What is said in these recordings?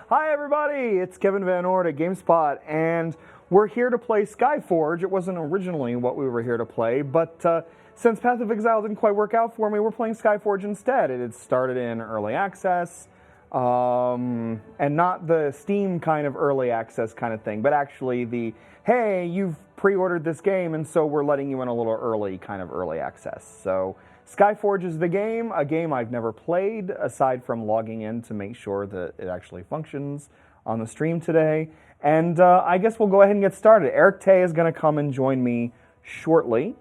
Hi everybody, it's Kevin VanOrd at GameSpot, and we're here to play Skyforge. It wasn't originally what we were here to play, but since Path of Exile didn't quite work out for me, we're playing Skyforge instead. It had started in early access, and not the Steam kind of early access kind of thing, but actually the, hey, you've pre-ordered this game, and so we're letting you in a little early kind of early access. So Skyforge is the game, a game I've never played, aside from logging in to make sure that it actually functions on the stream today. And I guess we'll go ahead and get started. Eric Tay is going to come and join me shortly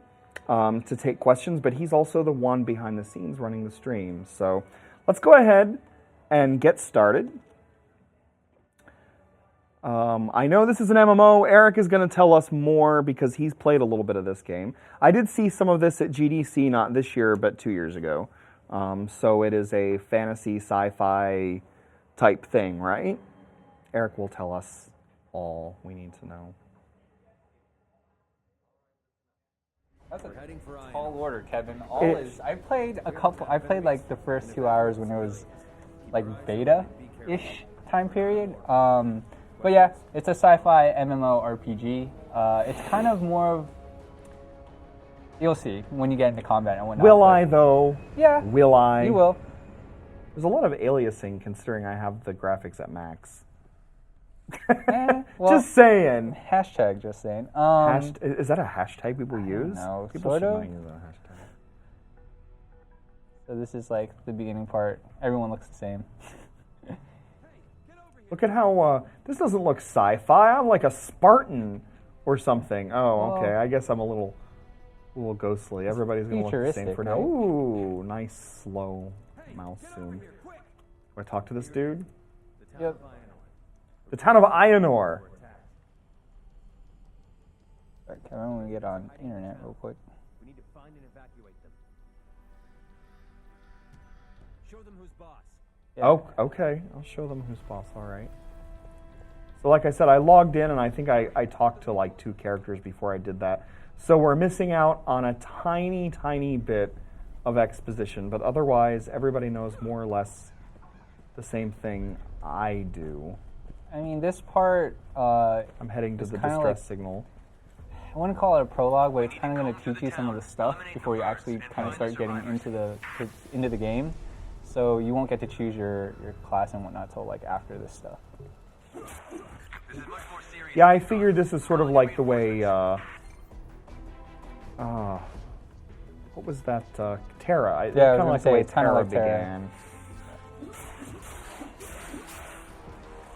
to take questions, but he's also the one behind the scenes running the stream. So let's go ahead and get started. I know this is an MMO. Eric is going to tell us more because he's played a little bit of this game. I did see some of this at GDC, not this year, but 2 years ago. So it is a fantasy sci-fi type thing, right? Eric will tell us all we need to know. That's a tall order, Kevin. I played like the first 2 hours when it was like beta-ish time period. But yeah, it's a sci-fi MMORPG. It's kind of more of, you'll see when you get into combat and whatnot. Will I, though? Yeah. Will I? You will. There's a lot of aliasing considering I have the graphics at max. Well, just saying. Hashtag just saying. Is that a hashtag people use? No, people sort of. use that hashtag. So this is like the beginning part. Everyone looks the same. Look at how, this doesn't look sci-fi. I'm like a Spartan or something. Oh, okay. I guess I'm a little ghostly. Everybody's going to look the same for now. Right? Ooh, nice slow mouse zoom. Want to talk to this dude? Yep. The town of Ionor. Right, Kevin, I'm going to get on internet real quick. We need to find and evacuate them. Show them who's boss. Yeah. Oh, okay. I'll show them who's boss. All right. So like I said, I logged in, and I think I talked to like 2 characters before I did that. So we're missing out on a tiny, tiny bit of exposition, but otherwise everybody knows more or less the same thing I do. I mean, this part... I'm heading to the distress like, signal. I wouldn't call it a prologue, but it's kind of going to teach you some of the stuff before you actually kind of start getting into the game. So you won't get to choose your class and whatnot till like after this stuff. Yeah, I figured this is sort of like the way, what was that, Terra? Yeah, kind of like the way Terra began.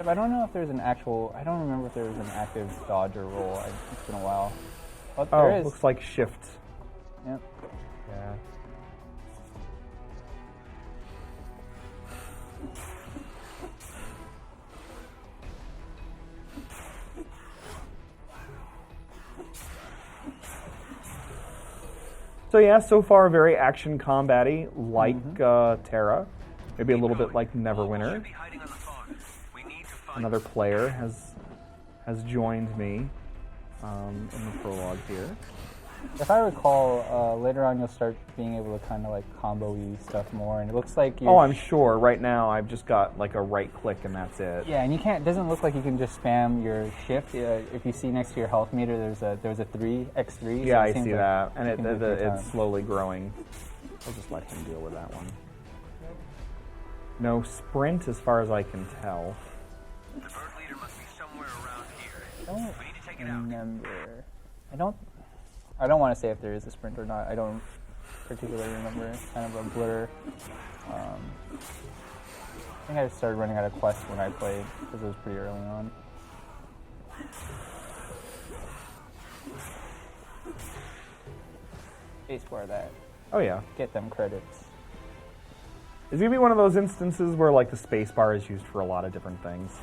I don't know if there's an actual, I don't remember if there was an active dodge or roll. It's been a while. But there is. Looks like shift. Yep. Yeah. So yeah, so far very action combat-y, like Terra. Maybe a little bit like Neverwinter. Another player has joined me in the prologue here. If I recall, later on you'll start being able to kind of like combo-y stuff more, and it looks like Oh, I'm sure. Right now I've just got like a right click and that's it. Yeah, and you can't. It doesn't look like you can just spam your shift. If you see next to your health meter, there's a 3x3. Yeah, so I see like that, and you can do it it's slowly growing. I'll just let him deal with that one. No sprint, as far as I can tell. The bird leader must be somewhere around here. I don't We need to take it out. remember. I don't want to say if there is a sprint or not. I don't particularly remember. It's kind of a blur. I think I started running out of quests when I played because it was pretty early on. Spacebar that. Oh yeah. Get them credits. Is it gonna be one of those instances where like the space bar is used for a lot of different things?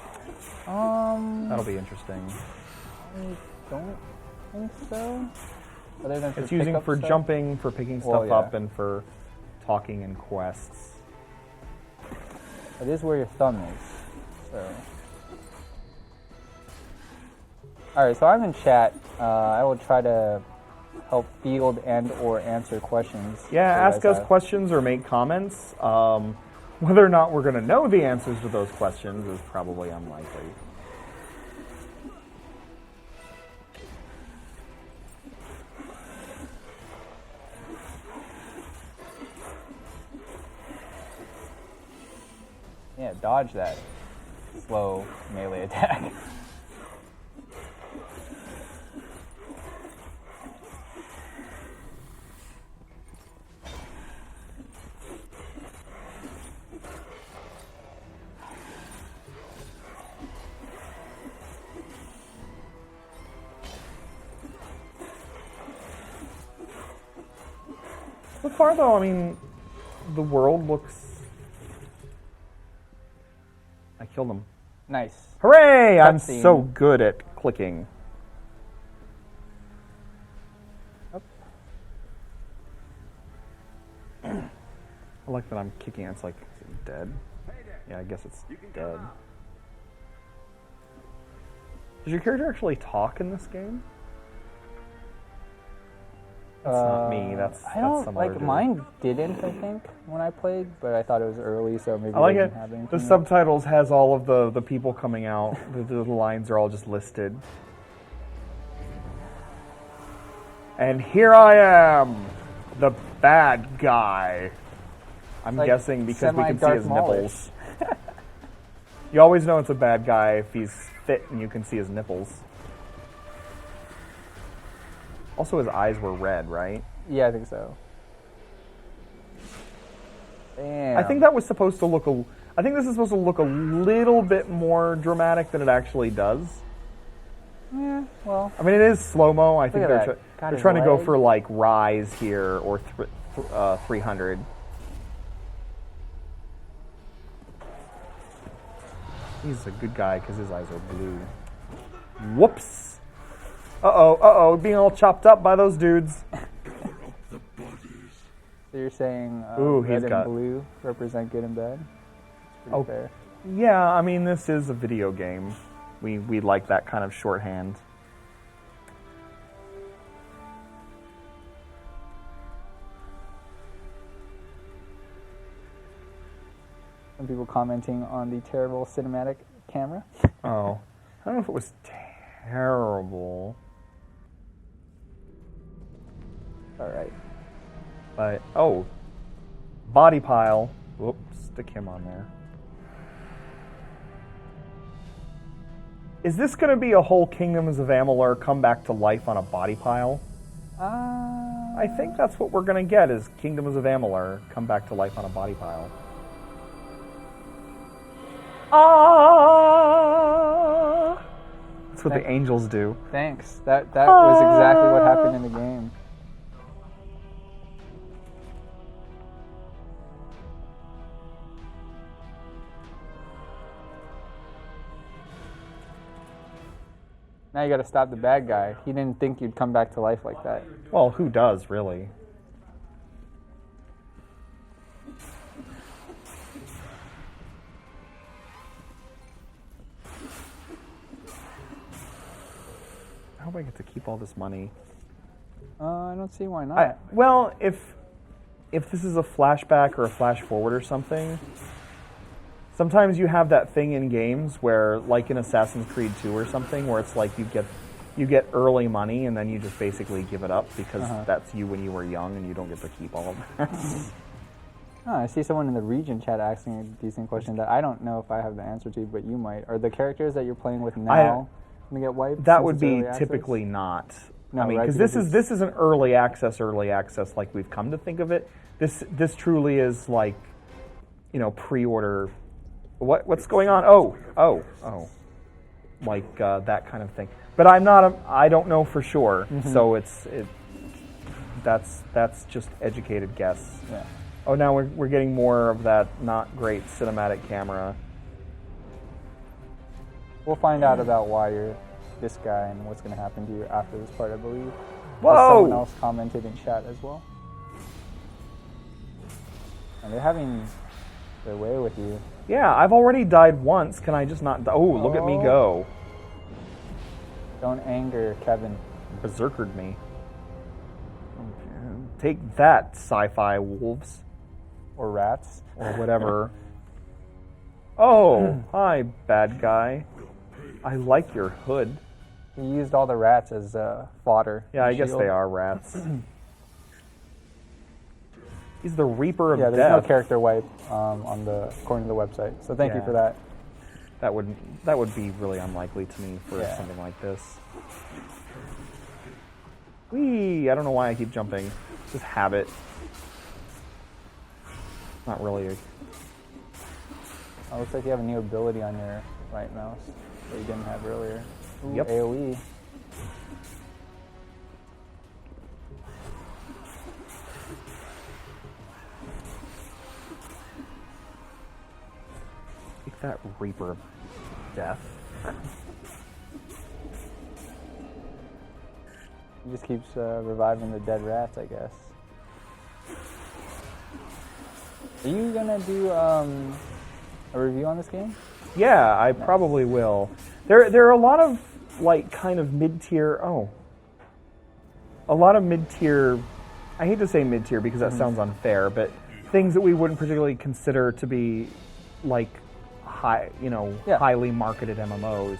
That'll be interesting. I don't think so. Other than It's using for stuff? jumping, for picking stuff up, and for talking in quests. It is where your thumb is. So. Alright, so I'm in chat. I will try to help field and or answer questions. Yeah, ask us questions or make comments. Whether or not we're going to know the answers to those questions is probably unlikely. Yeah, dodge that slow melee attack. So far, though, I mean, the world looks... I killed him. Nice. Hooray! I'm Cutscene. so good at clicking. Up. I like that I'm kicking it. It's like, is it dead? Yeah, I guess it's dead. Does your character actually talk in this game? That's not me. That's I don't some other like dude. mine didn't, I think, when I played, but I thought it was early, so maybe I like they it. didn't have The anything. subtitles has all of the people coming out. The lines are all just listed. And here I am, the bad guy. I'm Like guessing because we can see semi-Darth his Maulish. nipples. You always know it's a bad guy if he's fit and you can see his nipples. Also, his eyes were red, right? Yeah, I think so. Damn. I think that was supposed to look I think this is supposed to look a little bit more dramatic than it actually does. Yeah, well, I mean, it is slow-mo. I think at they're, that. God, they're his trying to go leg. for, like, Rise here or 300. He's a good guy because his eyes are blue. Whoops! Uh-oh, being all chopped up by those dudes. So you're saying Ooh, red he's and got- blue represent good and bad? Pretty Oh. fair. Yeah, I mean, this is a video game. We like that kind of shorthand. Some people commenting on the terrible cinematic camera. Oh. I don't know if it was terrible. All right. But, oh. Body pile. Whoops, stick him on there. Is this going to be a whole Kingdoms of Amalur come back to life on a body pile? I think that's what we're going to get is Kingdoms of Amalur come back to life on a body pile. Ah! That's what the angels do. Thanks. That was exactly what happened in the game. Now you got to stop the bad guy. He didn't think you'd come back to life like that. Well, who does, really? I hope I get to keep all this money. I don't see why not. Well, if this is a flashback or a flash forward or something, sometimes you have that thing in games where, like in Assassin's Creed 2 or something, where it's like you get early money and then you just basically give it up because that's you when you were young and you don't get to keep all of that. Oh, I see someone in the region chat asking a decent question that I don't know if I have the answer to, but you might. Are the characters that you're playing with now going to get wiped? That since would it's be early access? typically not. No, I mean, right, because because this is an early access like we've come to think of it. This truly is like, pre-order. What's going on? Oh, like that kind of thing. But I don't know for sure. So that's just educated guess. Yeah. Oh, now we're getting more of that not great cinematic camera. We'll find out about why you're this guy and what's going to happen to you after this part, I believe. Whoa! Someone else commented in chat as well. And they're having their way with you. Yeah, I've already died once. Can I just not? Oh, look at me go! Don't anger Kevin. Berserkered me. Take that, sci-fi wolves. Or rats. Or whatever. Oh, hi, bad guy. I like your hood. He used all the rats as fodder. Yeah, I and guess shield. they are rats. He's the Reaper of Yeah, there's Death. no character wipe according to the website. So thank you Yeah. for that. That would be really unlikely to me for Yeah. something like this. Whee! I don't know why I keep jumping. Just habit. Not really. Oh, looks like you have a new ability on your right mouse that you didn't have earlier. Ooh, Yep. AoE. Take that, Reaper of Death. He just keeps reviving the dead rats, I guess. Are you gonna do a review on this game? Yeah, I probably will. There are a lot of like kind of mid-tier. Oh, a lot of mid-tier. I hate to say mid-tier because that sounds unfair, but things that we wouldn't particularly consider to be like high, Yeah. highly marketed MMOs,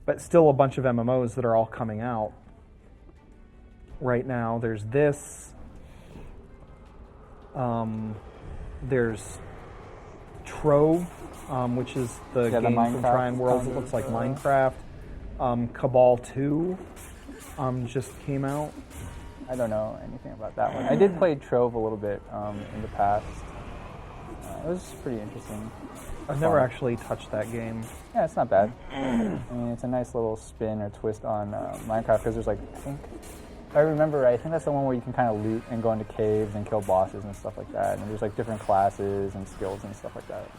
but still a bunch of MMOs that are all coming out right now. There's this. There's Trove, which is the Yeah, the game from Minecraft Tryon Worlds. It kind looks of, like Minecraft. Cabal 2 just came out. I don't know anything about that one. I did play Trove a little bit in the past. It was pretty interesting. I've never actually touched that game. Yeah, it's not bad. I mean, it's a nice little spin or twist on Minecraft because there's like, I think, if I remember right, I think that's the one where you can kind of loot and go into caves and kill bosses and stuff like that. And there's like different classes and skills and stuff like that.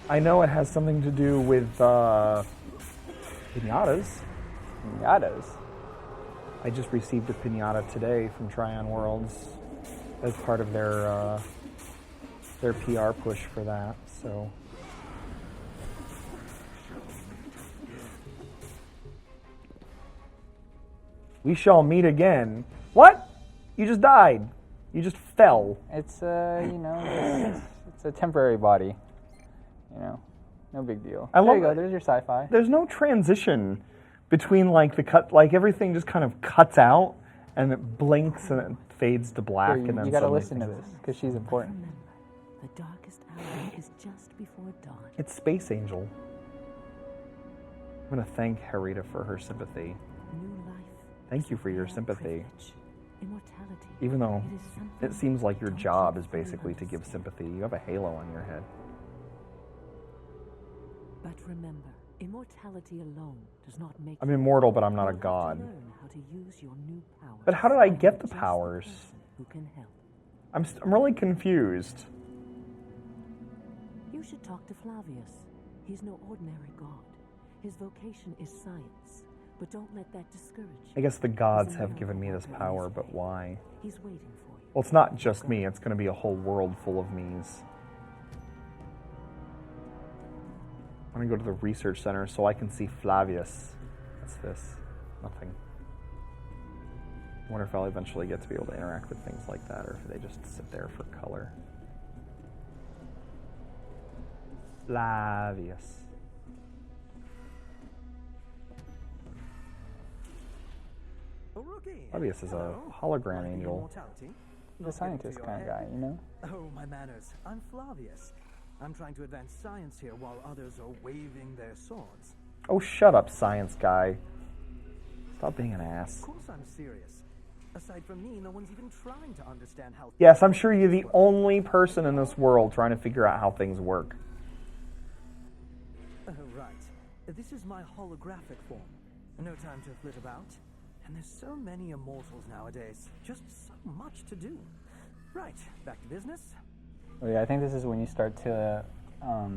I know it has something to do with pinatas. Pinatas. I just received a pinata today from Tryon Worlds as part of their PR push for that. So. We shall meet again. What? You just died. You just fell. It's it's a temporary body. No big deal. I There love you go. it. There's your sci-fi. There's no transition between like the cut, like everything just kind of cuts out and it blinks and it fades to black. Here, And then you got to suddenly listen to things- this because she's important. Remember, the darkest hour is just before dawn. It's Space Angel. I'm gonna thank Harita for her sympathy. New life. Thank you is a for your rare sympathy. privilege. Immortality. Even though It is something it seems like your don't job you is basically to give understand. sympathy. You have a halo on your head. But remember, immortality alone does not make I'm you immortal, but I'm not a You have to god. learn how to use your new powers. But how did I and get the just powers? person who can help. I'm really confused. You should talk to Flavius. He's no ordinary god. His vocation is science. But don't let that discourage you. I guess the gods have given me this power, but why? He's waiting for you. Well, it's not just me. It's going to be a whole world full of me's. I'm going to go to the research center so I can see Flavius. What's this? Nothing. I wonder if I'll eventually get to be able to interact with things like that, or if they just sit there for color. Flavius. Flavius is a hologram angel. He's a scientist kind of guy, Oh, my manners. I'm Flavius. I'm trying to advance science here while others are waving their swords. Oh, shut up, science guy. Stop being an ass. Of course I'm serious. Aside from me, no one's even trying to understand how... Yes, I'm sure you're the only person in this world trying to figure out how things work. Right. This is my holographic form. No time to flit about. And there's so many immortals nowadays. Just so much to do. Right, back to business. know. Yeah, I think this is when you start to Well,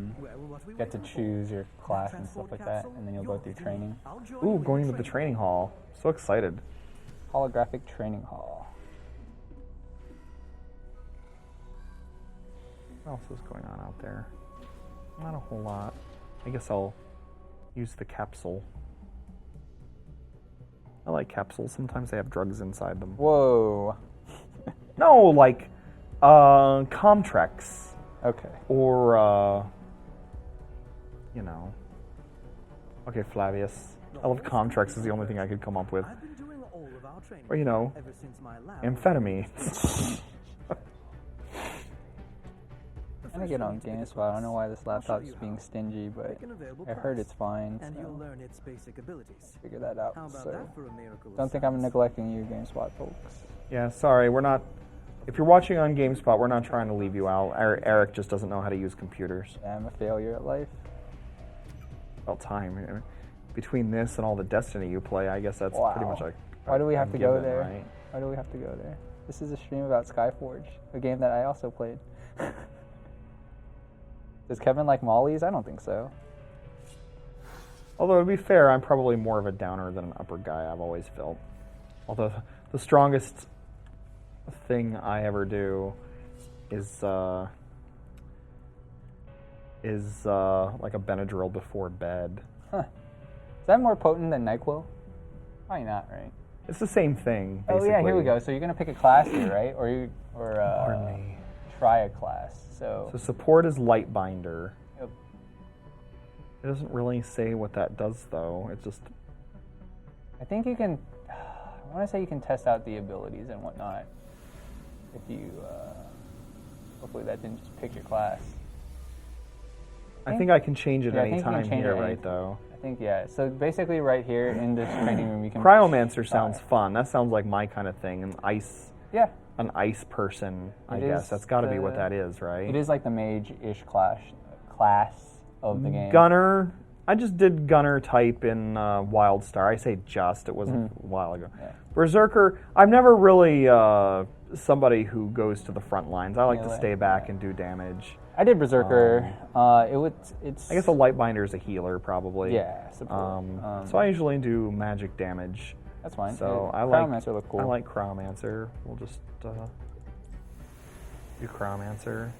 what we get to waiting for? choose your class and Transport stuff like that, capsule? and then you'll You're go through with me. training. I'll join Ooh, you in going to the training hall. So excited. Holographic training hall. What else is going on out there? Not a whole lot. I guess I'll use the capsule. I like capsules. Sometimes they have drugs inside them. Whoa. No, like Comtrex Okay. or you know. Okay, Flavius. I love Comtrex is the only thing I could come up with. I've been doing all of our training Or, you know, ever since my lab. amphetamines. I'm gonna get on GameSpot. I don't know why this laptop's being stingy, but I heard it's fine, And you'll so learn its basic abilities. figure that out. How about So that for a miracle of don't think I'm science? neglecting you, GameSpot folks. Yeah, sorry, we're not. If you're watching on GameSpot, we're not trying to leave you out. Eric just doesn't know how to use computers. Yeah, I'm a failure at life. About time. Between this and all the Destiny you play, I guess that's pretty much like. Why do we have to go given, there? right? Why do we have to go there? This is a stream about Skyforge, a game that I also played. Does Kevin like mollies? I don't think so. Although, to be fair, I'm probably more of a downer than an upper guy, I've always felt. Although, the strongest thing I ever do is like a Benadryl before bed. Huh. Is that more potent than NyQuil? Probably not, right? It's the same thing, basically. Oh yeah, here we go. So you're gonna pick a class here, right? Pardon me. Try a class. So support is Lightbinder. Yep. It doesn't really say what that does, though. It's just... I think you can. I want to say you can test out the abilities and whatnot. If you, hopefully that didn't just pick your class. I think I can change it Yeah, I any think you can time change here, it any- right, though? I think yeah. So basically, right here in this training room, you can. Cryomancer sounds fun. That sounds like my kind of thing. An ice person, I guess. That's got to be what that is, right? It is like the mage-ish class of the game. Gunner. I just did Gunner type in WildStar. I say just. It wasn't a while ago. Yeah. Berserker. I'm never really somebody who goes to the front lines. I like to stay back and do damage. I did Berserker. It's. I guess a Lightbinder is a healer, probably. Yeah. Support. So I usually do magic damage. That's fine. So Yeah, I like Cryomancer look cool. I like Cryomancer. We'll just do Cryomancer.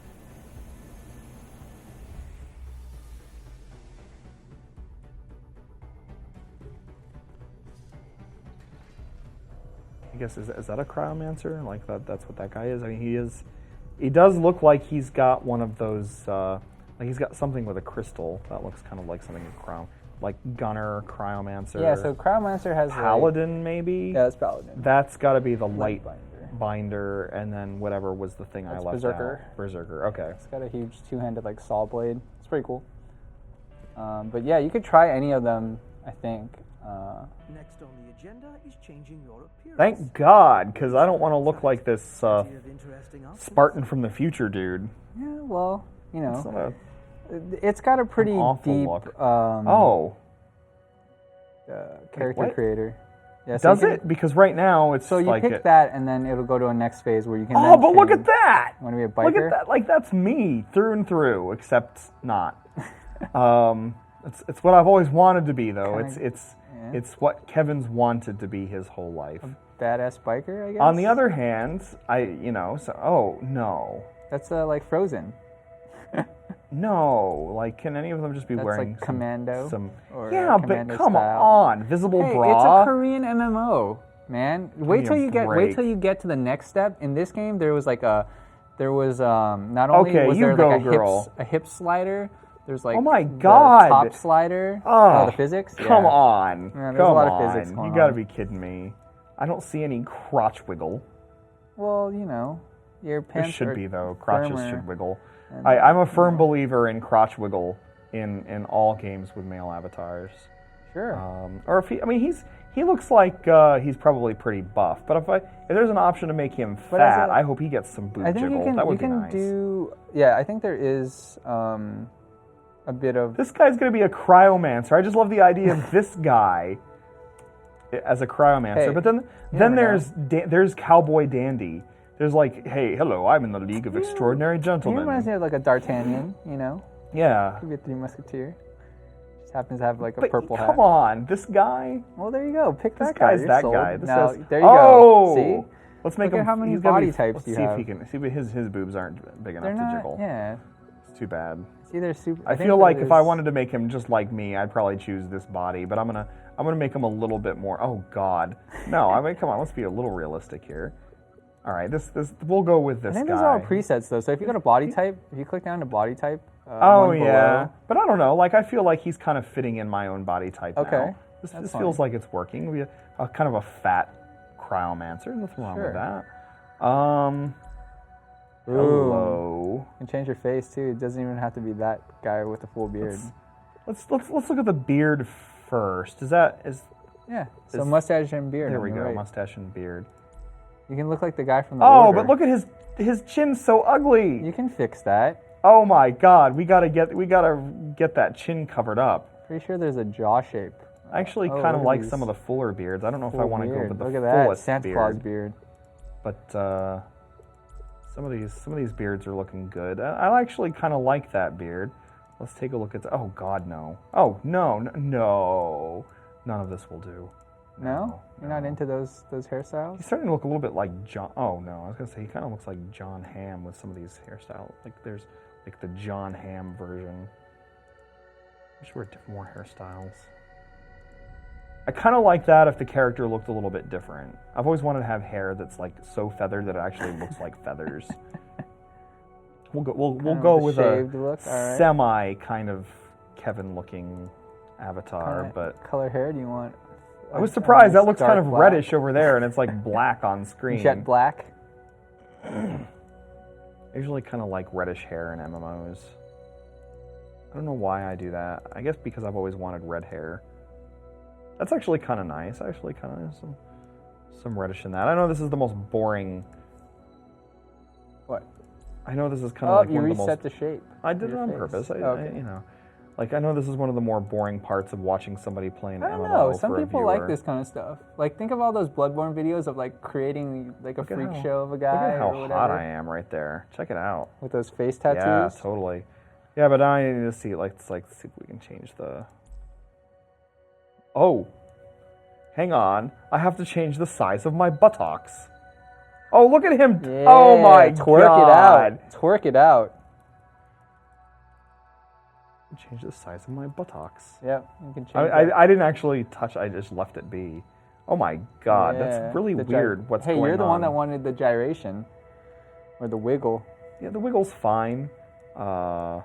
I guess is that a Cryomancer? Like that's what that guy is. I mean, he does look like he's got one of those. Like he's got something with a crystal that looks kind of like something in Cryo, like Gunner, Cryomancer. Yeah, so Cryomancer has Paladin, maybe. Yeah, it's Paladin. That's got to be the Lightbinder, and then whatever was the thing I left Berserker. out. Berserker. Okay. It's got a huge two-handed like saw blade. It's pretty cool. But yeah, you could try any of them. I think. Next on the agenda is changing your appearance. Thank God, because I don't want to look like this Plenty of interesting options. Spartan from the future dude. Yeah, well, you know, It's not it's got a pretty an awful deep look. character what? creator. Yeah, so Does you can- it? Because right now it's So you like pick that, and then it'll go to a next phase where you can. Oh, then but look change. at that! Want to be a Look biker? at that! Like that's me through and through, except not. It's what I've always wanted to be, though. Kinda- It's what Kevin's wanted to be his whole life. Badass biker, I guess. On the other hand, no. That's like Frozen. No, like, can any of them just be That's wearing like Commando. Or yeah, Commando but come style. on, visible Hey, bra. it's a Korean MMO, man. Wait me till a you get to the next step. In this game, not only Okay, was you there go, like girl. a hip slider. There's like Oh my the God. top slider. Oh, the physics. Come Yeah. on, there's come a lot of on. physics going You gotta on. be kidding me. I don't see any crotch wiggle. Well, you know, your There pants should are be though. Crotches firmer. should wiggle. And, I'm a firm believer in crotch wiggle in all games with male avatars. Sure. Or if he looks like he's probably pretty buff. But if there's an option to make him But as fat, a- I hope he gets some boob I think jiggle. you can. That would You be can nice. do. Yeah, I think there is a bit of. This guy's gonna be a cryomancer. I just love the idea of this guy as a cryomancer. Hey, but then never there's Cowboy Dandy. There's like, hey, hello, I'm in the League of Extraordinary He Gentlemen. reminds me of like a D'Artagnan, you know? Yeah. Could be a Three Musketeer. Just happens to have like a But purple hat. come on, this guy. Well, there you go. Pick This that guy. guy's You're that sold. guy. This Now, says, there you oh! go. See? Let's make Look at him. how many he's gonna body be, types let's you see have. if he can. See, but his boobs aren't big enough They're to not. jiggle. Yeah. It's too bad. See, they're super. I feel like if I wanted to make him just like me, I'd probably choose this body. But I'm gonna make him a little bit more. Oh God, no! I mean, come on, let's be a little realistic here. All right, this we'll go with this I think guy. these are all presets though. So if you go to body type, if you click down to body type, Oh one yeah, below. but I don't know. Like I feel like he's kind of fitting in my own body type Okay, now. This that's feels fine. like it's working. We a kind of a fat cryomancer. Nothing wrong with Sure. that. Ooh. Hello. You can change your face too. It doesn't even have to be that guy with the full beard. Let's look at the beard first. Is Yeah. So mustache and beard. there on we the go? right. Mustache and beard. You can look like the guy from the Oh, Order. but look at his chin's so ugly. You can fix that. Oh my God, we gotta get that chin covered up. Pretty sure there's a jaw shape. I actually Oh, kind of look at like these some of the fuller beards. I don't know if I full want to go beard. with the Look at that fullest Santa beard. Claus beard. But some of these beards are looking good. I actually kind of like that beard. Let's take a look at. Oh God, no. Oh no, no. None of this will do. No, you're not into those hairstyles. He's starting to look a little bit like John. Oh no, I was gonna say he kind of looks like John Hamm with some of these hairstyles. Like there's like the John Hamm version. Wish there were more hairstyles. I kind of like that if the character looked a little bit different. I've always wanted to have hair that's like so feathered that it actually looks like feathers. We'll go with a shaved look. All right. semi kind of Kevin looking avatar, but color hair? Do you want? I was surprised. That looks kind of dark black? reddish over there, and it's like black on screen. Jet black. I usually kind of like reddish hair in MMOs. I don't know why I do that. I guess because I've always wanted red hair. That's actually kind of nice. I actually kind of have some reddish in that. I know this is the most boring. What? I know this is kind of like you one of the most. reset the shape. I did it your on face. purpose. I, Okay. you know, like I know this is one of the more boring parts of watching somebody play an I don't MMO know. Some for a people like viewer. this kind of stuff. Like, think of all those Bloodborne videos of like creating like a Look at freak how- show of a Look guy at how or whatever hot I am right there. Check it out. with those face tattoos. Yeah, totally. Yeah, but now I need to see, let's see if we can change the. Oh, hang on. I have to change the size of my buttocks. Oh, look at him! Yeah, Oh my twerk God! it out. Twerk it out. Change the size of my buttocks. Yep, you can change that. I didn't actually touch. I just left it be. Oh my God, Yeah, that's really the weird. What's hey, going on? you're the one that wanted the gyration or the wiggle. Yeah, the wiggle's fine. I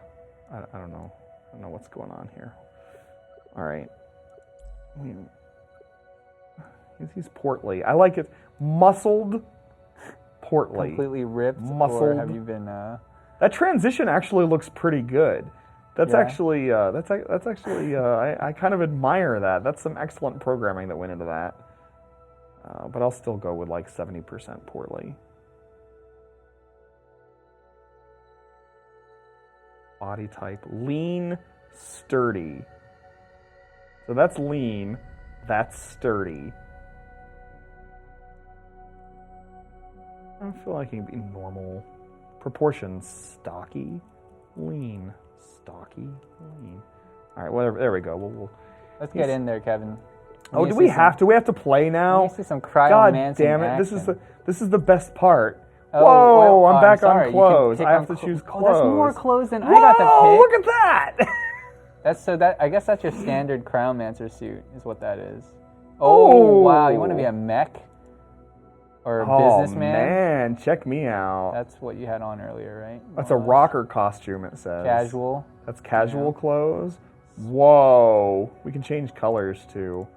don't know. I don't know what's going on here. All right. I mean, he's portly. I like it. Muscled, portly. Completely ripped, or Muscled. have you been? That transition actually looks pretty good. That's Yeah. actually I kind of admire that. That's some excellent programming that went into that. But I'll still go with like 70% portly. Body type lean, sturdy. So that's lean, that's sturdy. I don't feel like he can be normal. Proportions stocky, lean, stocky, lean. All right, whatever. There we go. We'll Let's get in there, Kevin. Oh, do we have to? We have to play now? We see some God cryomancy damn it! action. This is the best part. Oh, Whoa! well, I'm back sorry. on You can clothes. pick I have on to choose Oh, clothes. that's more clothes than Whoa! I got to pick. Look at that! I guess that's your standard cryomancer suit, is what that is. Oh, wow! You want to be a mech or a businessman? Man, check me out. That's what you had on earlier, right? That's a rocker costume. It says Casual. That's casual clothes. Whoa! We can change colors too.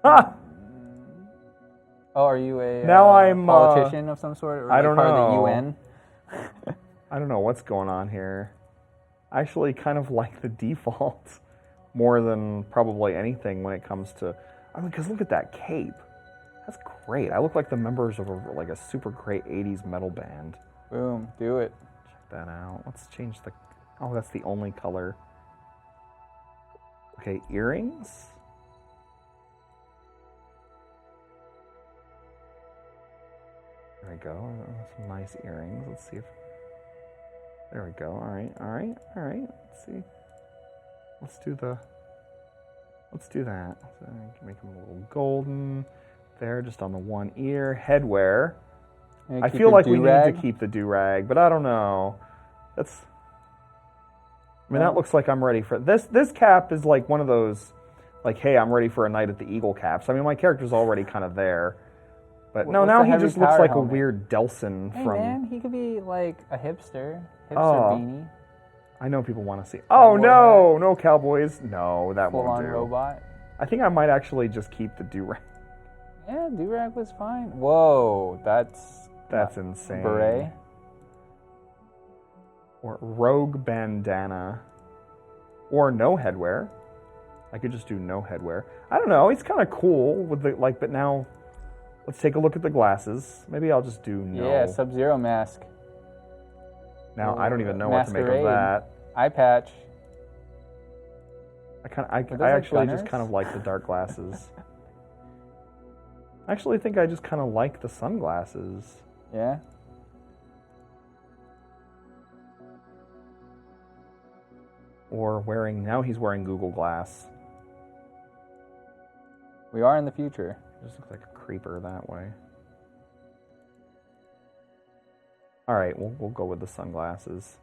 Ha! Oh, are you a Now I'm, politician of some sort? Or I like don't part of the know. UN? I don't know what's going on here. I actually kind of like the default more than probably anything when it comes to. I mean, because look at that cape. That's great. I look like the members of like a super great 80s metal band. Boom, do it. Check that out. Let's change the. Oh, that's the only color. Okay, earrings. There we go. Some nice earrings. Let's see if. There we go. All right. Let's see. Let's do that. So make them a little golden. There, just on the one ear. Headwear. I feel like we need to keep the do-rag, but I don't know. I mean, that looks like I'm ready for this. This cap is like one of those, like, hey, I'm ready for a night at the Eagle caps. I mean, my character's already kind of there. But no, What's now the he heavy just looks power like helmet? a weird Delson Hey from. man, he could be like a hipster. Hipster beanie. I know people want to see. Oh, Cowboy no! hat. No cowboys. No, that Full won't on do. robot. I think I might actually just keep the do-rag. Yeah, do-rag was fine. Whoa, that's insane. beret. Or rogue bandana. Or no headwear. I could just do no headwear. I don't know. He's kind of cool with the like. But now, let's take a look at the glasses. Maybe I'll just do no. Yeah, Sub-Zero mask. Now I don't even know what to make of Masquerade. that. Eye patch. I those actually like just gunners? kind of like the dark glasses. I actually think I just kind of like the sunglasses. Yeah. Or now he's wearing Google Glass. We are in the future. Just looks like a creeper that way. All right, we'll go with the sunglasses.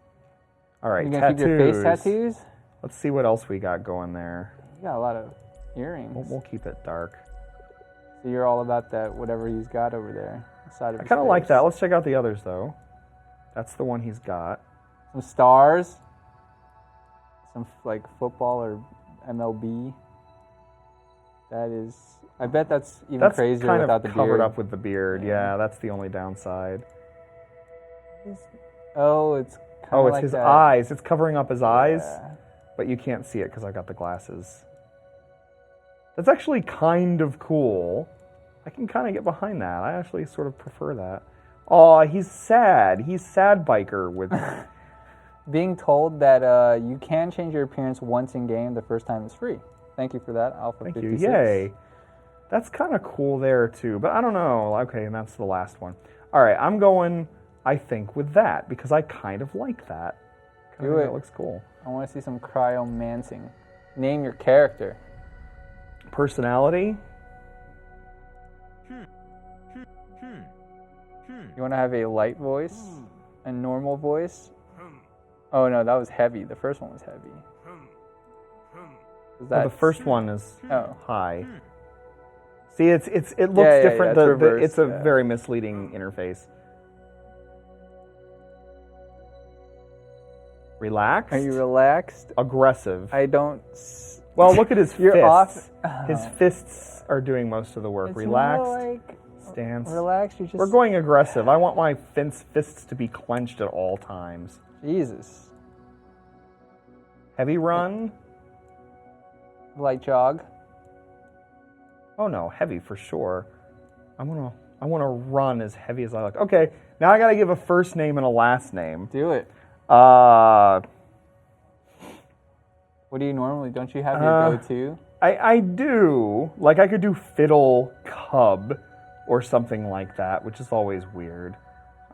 All right, You gonna keep your face tattoos? Let's see what else we got going there. You got a lot of earrings. We'll keep it dark. So you're all about that, whatever he's got over there. Side of I his kind of like face. that. Let's check out the others, though. That's the one he's got. Some stars. Some like football or MLB. That is. I bet that's even That's crazier kind without of the covered beard. up with the beard. Yeah. Yeah, that's the only downside. Oh, it's. Oh, it's like his that. eyes. It's covering up his eyes, Yeah. but you can't see it because I got the glasses. That's actually kind of cool. I can kind of get behind that. I actually sort of prefer that. Oh, he's sad. He's sad biker with. Being told that you can change your appearance once in game, the first time is free. Thank you for that, Alpha Thank 56. you. Yay. That's kind of cool there too, but I don't know. Okay, and that's the last one. All right, I'm going, I think, with that because I kind of like that. Do it. That looks cool. I want to see some cryomancing. Name your character. Personality? You want to have a light voice, a normal voice. Oh no, that was heavy. The first one was heavy. The first one is Oh. high. See, it looks Yeah, different. it's reversed, It's a yeah. very misleading interface. Relaxed. Are you relaxed? Aggressive. I don't. Well, look at his You're fists. off. His fists are doing most of the work. It's Relaxed. more like Stance. relax. You just. We're going aggressive. I want my fists to be clenched at all times. Jesus. Heavy run. Light jog. Oh no, heavy for sure. I want to run as heavy as I like. Okay, now I got to give a first name and a last name. Do it. Uh, What do you normally? Don't you have your go-to? I do. Like I could do Fiddle Cub or something like that, which is always weird.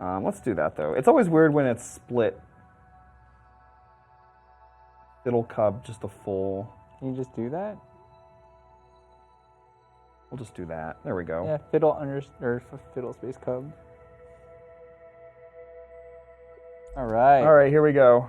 Let's do that though. It's always weird when it's split. Fiddle Cub, just a full. Can you just do that? We'll just do that. There we go. Yeah, fiddle space cub. All right. All right, here we go.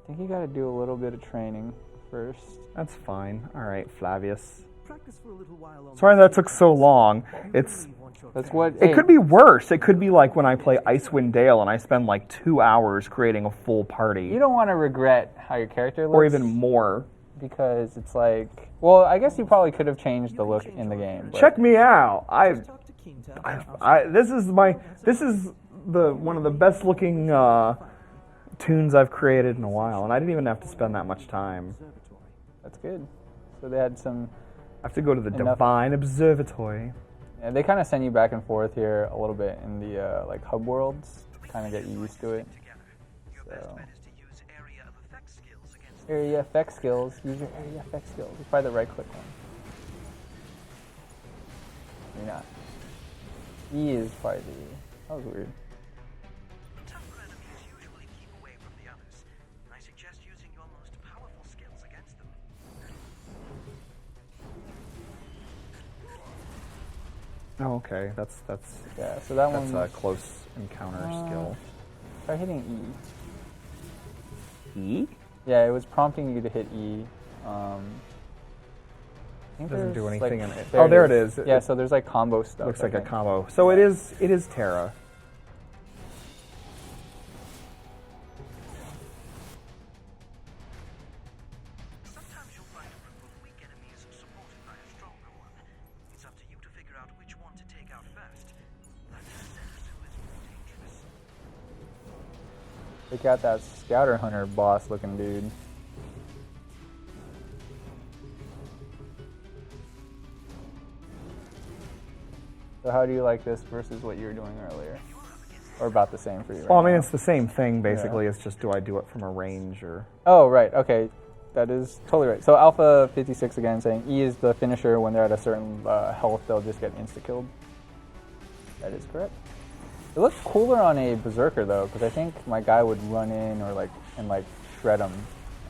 I think you got to do a little bit of training first. That's fine. All right, Flavius. Practice for a little while on Sorry that took so long. It's That's what. it could be worse. It could be like when I play Icewind Dale and I spend like 2 hours creating a full party, You don't want to regret how your character looks. or even more. Because it's like, well, I guess you probably could have changed the look in the game. But Check me out. Talk to Quinta. This is the one of the best looking tunes I've created in a while, and I didn't even have to spend that much time. That's good. So they had some. I have to go to the Enough. Divine Observatory. Yeah, they kind of send you back and forth here a little bit in the like hub worlds, kind of get you used to it. So. Area effect skills. Use your area effect skills. It's probably the right click one. Maybe not. E is probably the. That was weird. Tougher enemies usually keep away from the others. I suggest using your most powerful skills against them. Oh, okay. That's Yeah. So that that's one. a close encounter skill. Try hitting E. E? Yeah, it was prompting you to hit E. I think Doesn't do there's, anything like, in it. Oh, there it is. Yeah, so there's like combo stuff. Looks I like a think. combo. So it is Terra. Take out that Scouter Hunter boss looking dude. So how do you like this versus what you were doing earlier? Or about the same for you? Well, I right mean, now? it's the same thing basically. It's just do I do it from a range or? Oh, right. Okay. That is totally right. So Alpha 56 again saying E is the finisher. When they're at a certain health, they'll just get insta-killed. That is correct. It looks cooler on a Berserker though, because I think my guy would run in or and shred them.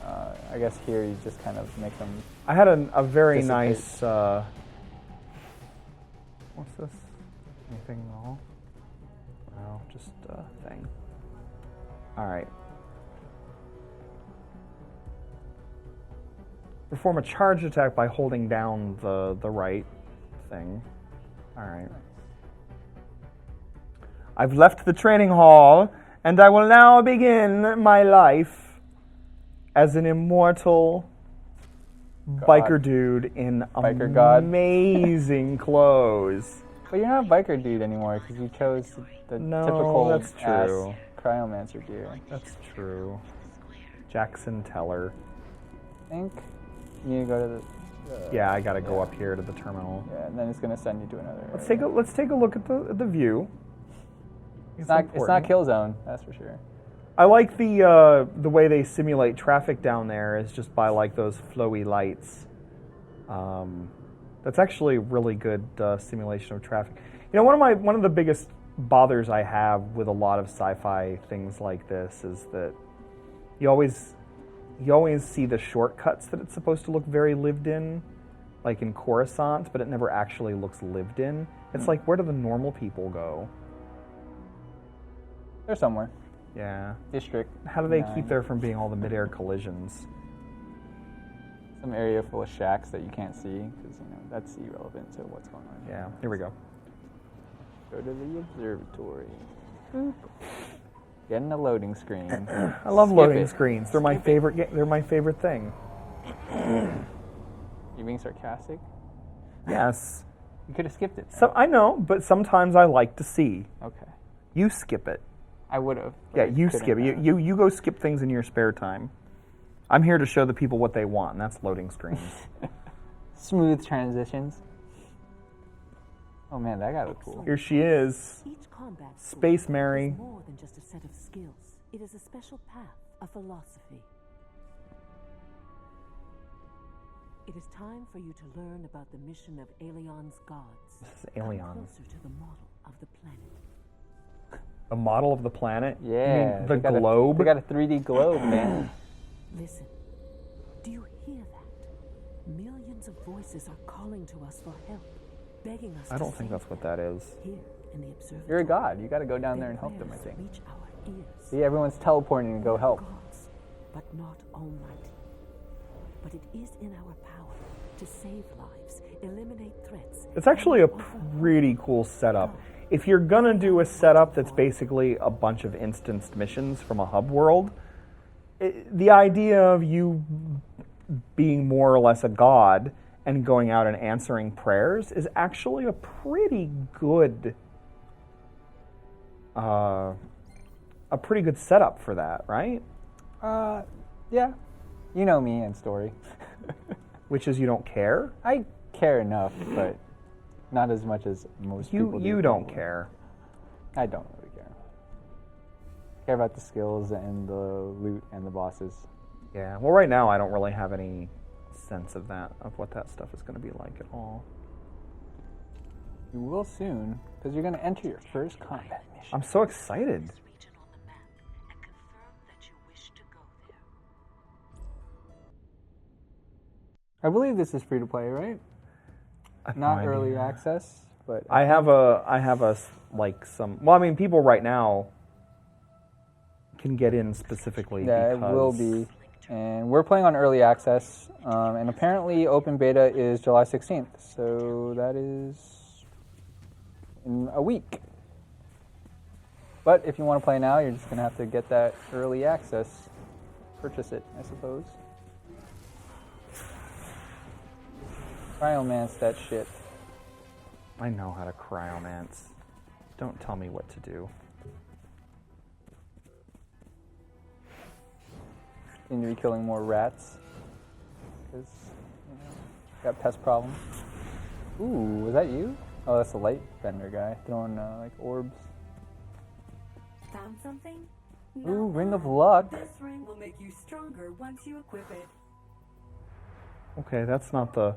I guess here you just kind of make them. I had a very dissipate. nice. What's this? Anything at all? No, just a thing. All right. Perform a charge attack by holding down the right thing. All right. I've left the training hall, and I will now begin my life as an immortal biker dude in Biker god. amazing clothes. But you're not a biker dude anymore because you chose the No, typical that's true. ass cryomancer gear. That's true. Jackson Teller. I think you need to go to the. Yeah, I gotta go up here to the terminal. Yeah, and then it's gonna send you to another. Let's area. take a look at the view. It's not kill zone, that's for sure. I like the way they simulate traffic down there is just by like those flowy lights. That's actually really good simulation of traffic. You know, one of the biggest bothers I have with a lot of sci-fi things like this is that you always see the shortcuts that it's supposed to look very lived in, like in Coruscant, but it never actually looks lived in. It's like, where do the normal people go? They're somewhere. Yeah. District. How do they 9. keep there from being all the mid-air collisions? Some area full of shacks that you can't see because that's irrelevant to what's going on. Yeah. Here we go. Go to the observatory. Boop. Getting a loading screen. I love Skip loading it. screens. They're my favorite. They're my favorite thing. You being sarcastic? Yes. You could have skipped it. So I know, but sometimes I like to see. Okay. You skip it. I would have. Yeah, you skip it. You go skip things in your spare time. I'm here to show the people what they want, and that's loading screens. Smooth transitions. Oh man, that guy looked cool. Here she is. Each combat sword Space Mary. is more than just a set of skills. It is a special path, a philosophy. It is time for you to learn about the mission of Aelion's gods. This is Come Aelion. closer to the model of the planet. The model of the planet? You Yeah. mean the they got globe? They got a 3D globe, man. Listen. Do you hear that? Millions of voices are calling to us for help, begging us I to don't think save that's what that is. Here in the observatory. You're a god. You got to go down there their and help them, I prayers think. reach our ears. See, everyone's teleporting to go help. Gods, but not almighty. But it is in our power to save lives, eliminate threats. It's actually a and overcome. pretty cool setup. If you're gonna do a setup that's basically a bunch of instanced missions from a hub world, the idea of you being more or less a god and going out and answering prayers is actually a pretty good setup for that, right? Yeah. You know me and story. Which is you don't care. I care enough, but not as much as most people do. You don't probably. care. I don't really care. I care about the skills and the loot and the bosses. Yeah. Well, right now I don't really have any sense of what that stuff is going to be like at all. You will soon, because you're going to enter your first combat mission. I'm so excited. Region on the map and confirm that you wish to go there. I believe this is free to play, right? I have Not no early idea. access, but I have some. Well, I mean, people right now can get in specifically. yeah, because it will be. And we're playing on early access, and apparently open beta is July 16th, so that is in a week. But if you want to play now, you're just going to have to get that early access, purchase it, I suppose. Cryomance that shit. I know how to cryomance. Don't tell me what to do. Seem to be killing more rats. Because, got pest problems. Ooh, was that you? Oh, that's the light bender guy throwing like orbs. Found something? Ooh, ring of luck. This ring will make you stronger once you equip it. Okay, that's not the...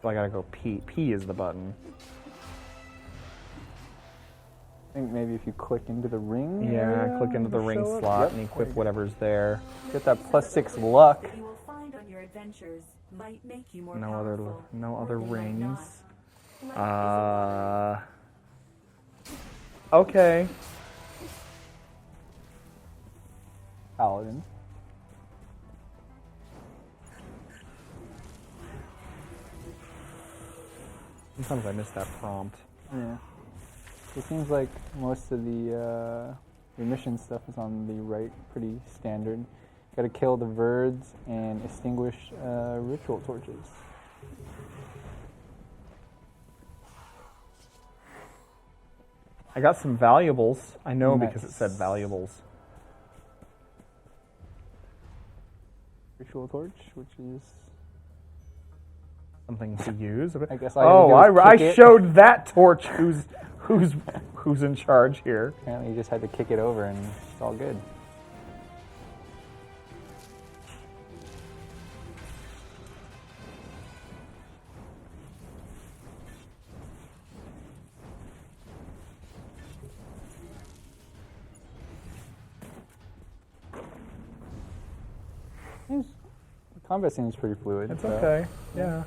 So I gotta go P. P is the button. I think maybe if you click into the ring. Yeah, area, click into the it'll ring show up. slot Yep, and there equip you go. whatever's there. Get that +6 luck. That you will find on your adventures might make you more No powerful, other or they might rings. not. Life is a Okay. Paladin. Sometimes I miss that prompt. Yeah. It seems like most of the mission stuff is on the right, pretty standard. Gotta kill the Verds and extinguish ritual torches. I got some valuables. I know Nice. because it said valuables. Ritual torch, which is... Something to use. I guess all you oh, had to do was I kick it. showed that torch who's in charge here. Apparently you just had to kick it over and it's all good. The combat seems pretty fluid. It's so- okay. Yeah.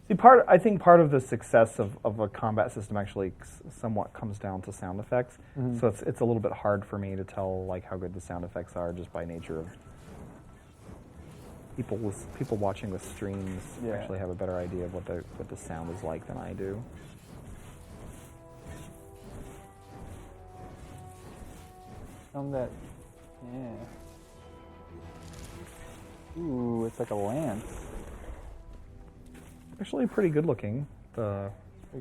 See, I think part of the success of a combat system actually somewhat comes down to sound effects. Mhm. So it's a little bit hard for me to tell like how good the sound effects are just by nature of people watching the streams Yeah. actually have a better idea of what the sound is like than I do. That, yeah. Ooh, it's like a lance. Actually, pretty good looking. Pretty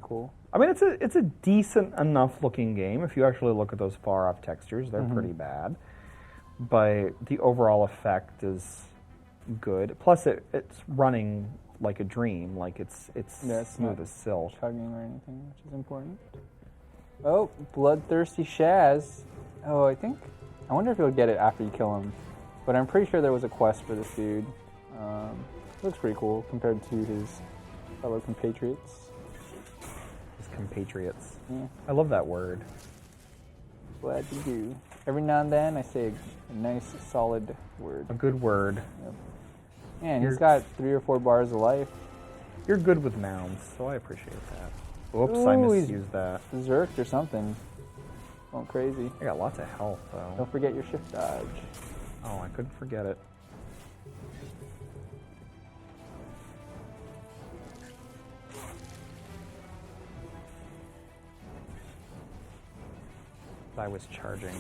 cool. I mean, it's a decent enough looking game. If you actually look at those far off textures, they're Mhm. pretty bad. But the overall effect is good. Plus, it's running like a dream. Like it's Yeah, it's smooth not as silk. chugging or anything, which is important. Oh, bloodthirsty Shaz. Oh, I wonder if you'll get it after you kill him. But I'm pretty sure there was a quest for this dude. Looks pretty cool compared to his fellow compatriots. His compatriots. Yeah, I love that word. glad you do. Every now and then I say a nice, solid word. A good word. Yep. Man, You're- he's got 3 or 4 bars of life. You're good with nouns, so I appreciate that. Oops, I Ooh, he's- misused that. Zerked or something. Going crazy. I got lots of health, though. Don't forget your shift dodge. Oh, I couldn't forget it. I was charging.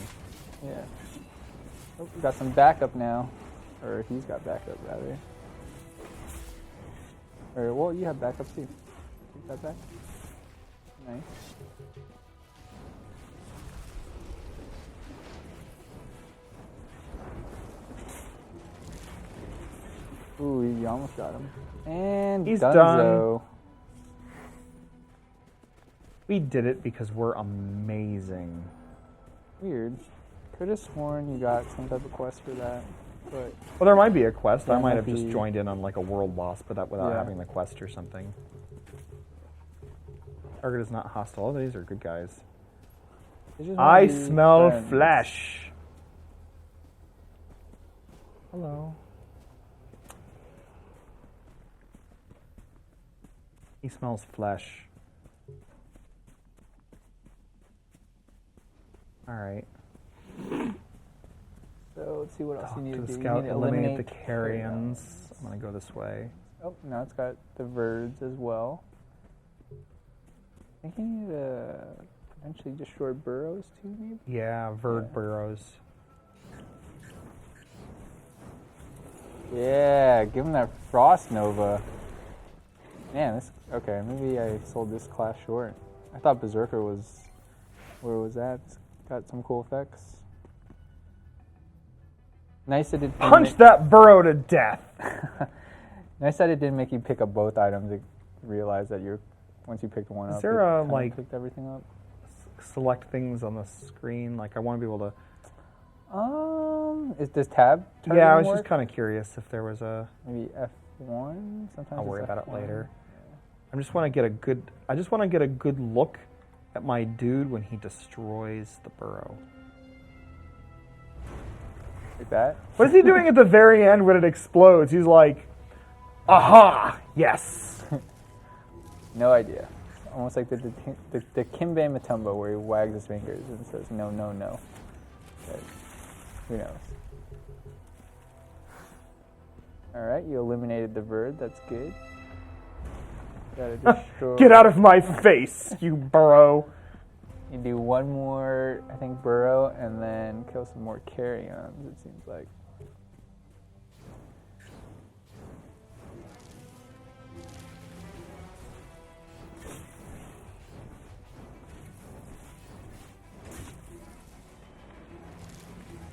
Yeah. Oh, we got some backup now. Or he's got backup, rather. Or, well, you have backup too. Take that back. Nice. Ooh, you almost got him. And He's Dunzo. done. We did it because we're amazing. Weird. Could have sworn you got some type of quest for that, but Well, there might be a quest. I There might might have just be- joined in on like a world boss, but without Yeah. having the quest or something. Target is not hostile. Oh, these are good guys. they just I wanna be smell friends. flesh. Hello. He smells flesh. All right. So let's see what else Talk you need to to the do. You scout. need to Eliminate the carrions. carrions. I'm gonna go this way. Oh, now it's got the Verds as well. I think you need to potentially destroy burrows too, maybe? Yeah, Verd Yeah. burrows. Yeah, give him that Frost Nova. Man, this okay. Maybe I sold this class short. I thought Berserker was where it was at. It's got some cool effects. Nice that it Punch that burrow to death. Nice that it didn't make you pick up both items. It realized that you're once you picked one up. Is there a like picked everything up? Select things on the screen? Like I want to be able to. Is this tab? Yeah, I was just kind of curious if there was a. Maybe F1. Sometimes I'll worry about it F1. later. I just want to get a good. I just want to get a good look at my dude when he destroys the burrow. Like that? What is he doing at the very end when it explodes? He's like, "Aha! Yes." No idea. Almost like the Kimbe Matumbo where he wags his fingers and says no, no, no. But who knows? Alright, you eliminated the bird. That's good. Gotta destroy. Get out of my face, you burrow. You do one more, I think, burrow, and then kill some more carrions, it seems like.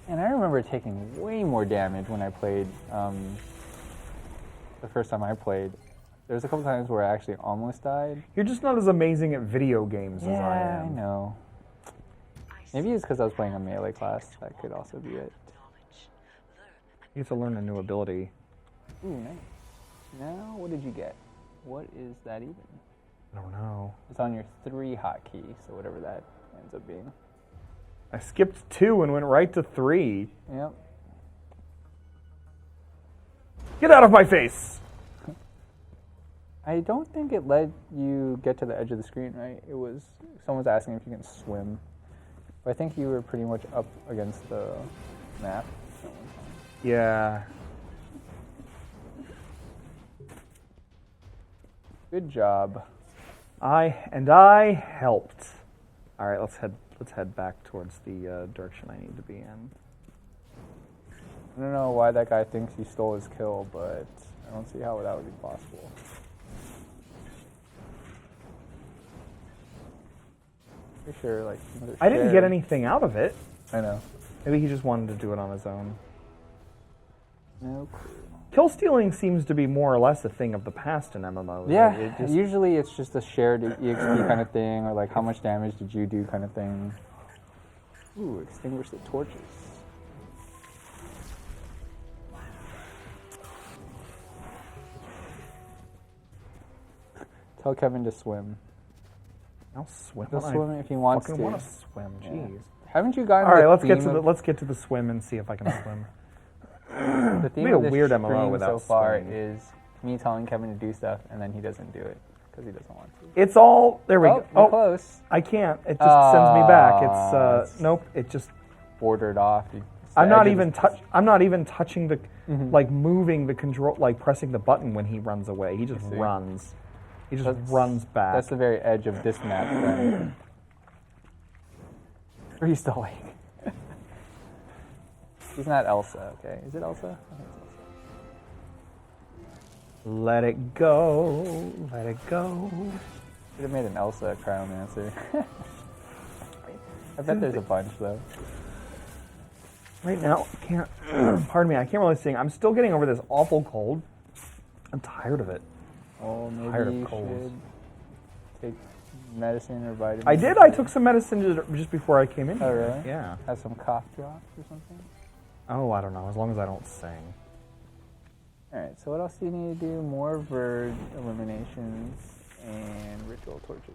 And I remember taking way more damage when I played, the first time I played. There was a couple times where I actually almost died. You're just not as amazing at video games as I Yeah, am. I know. Maybe it's because I was playing a melee class. That could also be it. You have to learn a new ability. Ooh, nice. Now, what did you get? What is that even? I don't know. It's on your 3 hotkey, so whatever that ends up being. I skipped 2 and went right to 3. Yep. Get out of my face! I don't think it let you get to the edge of the screen, right? It was, someone's asking if you can swim. But I think you were pretty much up against the map. Yeah. Good job. I helped. All right, let's head back towards the direction I need to be in. I don't know why that guy thinks you stole his kill, but I don't see how that would be possible. Pretty sure, like, I didn't get anything out of it. I know. Maybe he just wanted to do it on his own. No clue. Kill stealing seems to be more or less a thing of the past in MMOs. Yeah, usually it's just a shared EXP kind of thing, or like how much damage did you do kind of thing. Ooh, extinguish the torches. Tell Kevin to swim. I'll swim. He'll swim if he wants to. I want to swim. Jeez. Yeah. Haven't you gotten? All right, the let's get to the swim and see if I can swim. The theme Be a of this weird MMO stream without so far swimming. is me telling Kevin to do stuff and then he doesn't do it because he doesn't want to. It's all there. We go. You're close. I can't. It just sends me back. It's It's nope. It just. Bordered off. I'm not even touching the like moving the control, like pressing the button when he runs away. He just runs. He just runs back. That's the very edge of this map. Then. Or he's still like. He's not Elsa, okay? Is it Elsa? I think it's Elsa. Let it go. Let it go. Should have made an Elsa cryomancer. I bet there's a bunch though. Right now, I can't. Pardon me. I can't really sing. I'm still getting over this awful cold. I'm tired of it. Oh, maybe Tired of you colds. should take medicine or vitamin. I did. I took some medicine just before I came in Oh, here. really? Yeah. Have some cough drops or something? Oh, I don't know. As long as I don't sing. Alright, so what else do you need to do? More Verd eliminations and ritual torches.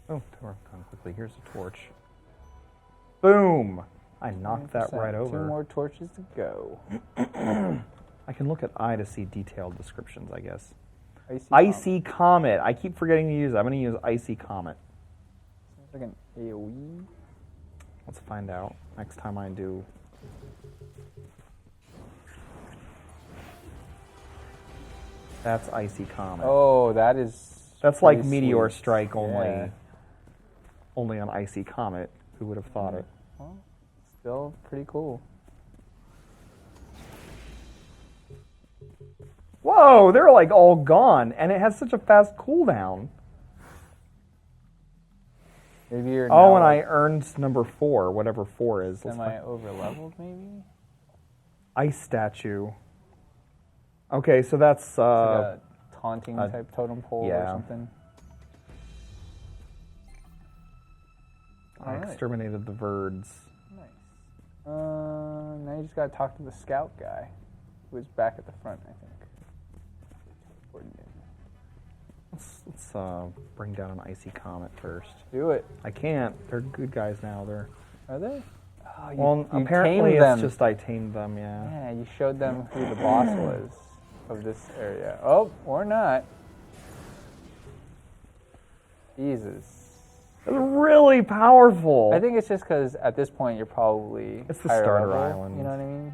Oh, torch gone quickly. Here's a torch. Boom! I knocked that 100%. right 2 over. more torches to go. I can look at I to see detailed descriptions, I guess. Icy Icy Comet. I keep forgetting to use it. I'm going to use Icy Comet. Sounds like an AoE. Let's find out next time I do. That's Icy Comet. Oh, that is. That's like pretty Meteor sweet. Strike only. Yeah. Only on Icy Comet. Who would have thought it? Well, still pretty cool. Whoa, they're like all gone, and it has such a fast cooldown. Maybe you're Oh, now, and I like, earned number 4, whatever 4 is. Let's semi over leveled maybe. Ice statue. Okay, so that's It's like a taunting type totem pole or yeah. something. I Alright. exterminated the Verds. Nice. Now you just gotta talk to the scout guy, who's back at the front, I think. Let's bring down an icy comet first. Do it. I can't. They're good guys now. Are they? Oh, Well, you apparently tamed them. it's just I tamed them, yeah. Yeah, you showed them who the boss was of this area. Oh, or not. Jesus. They're really powerful. I think it's just because at this point you're probably It's the higher starter level, island. You know what I mean?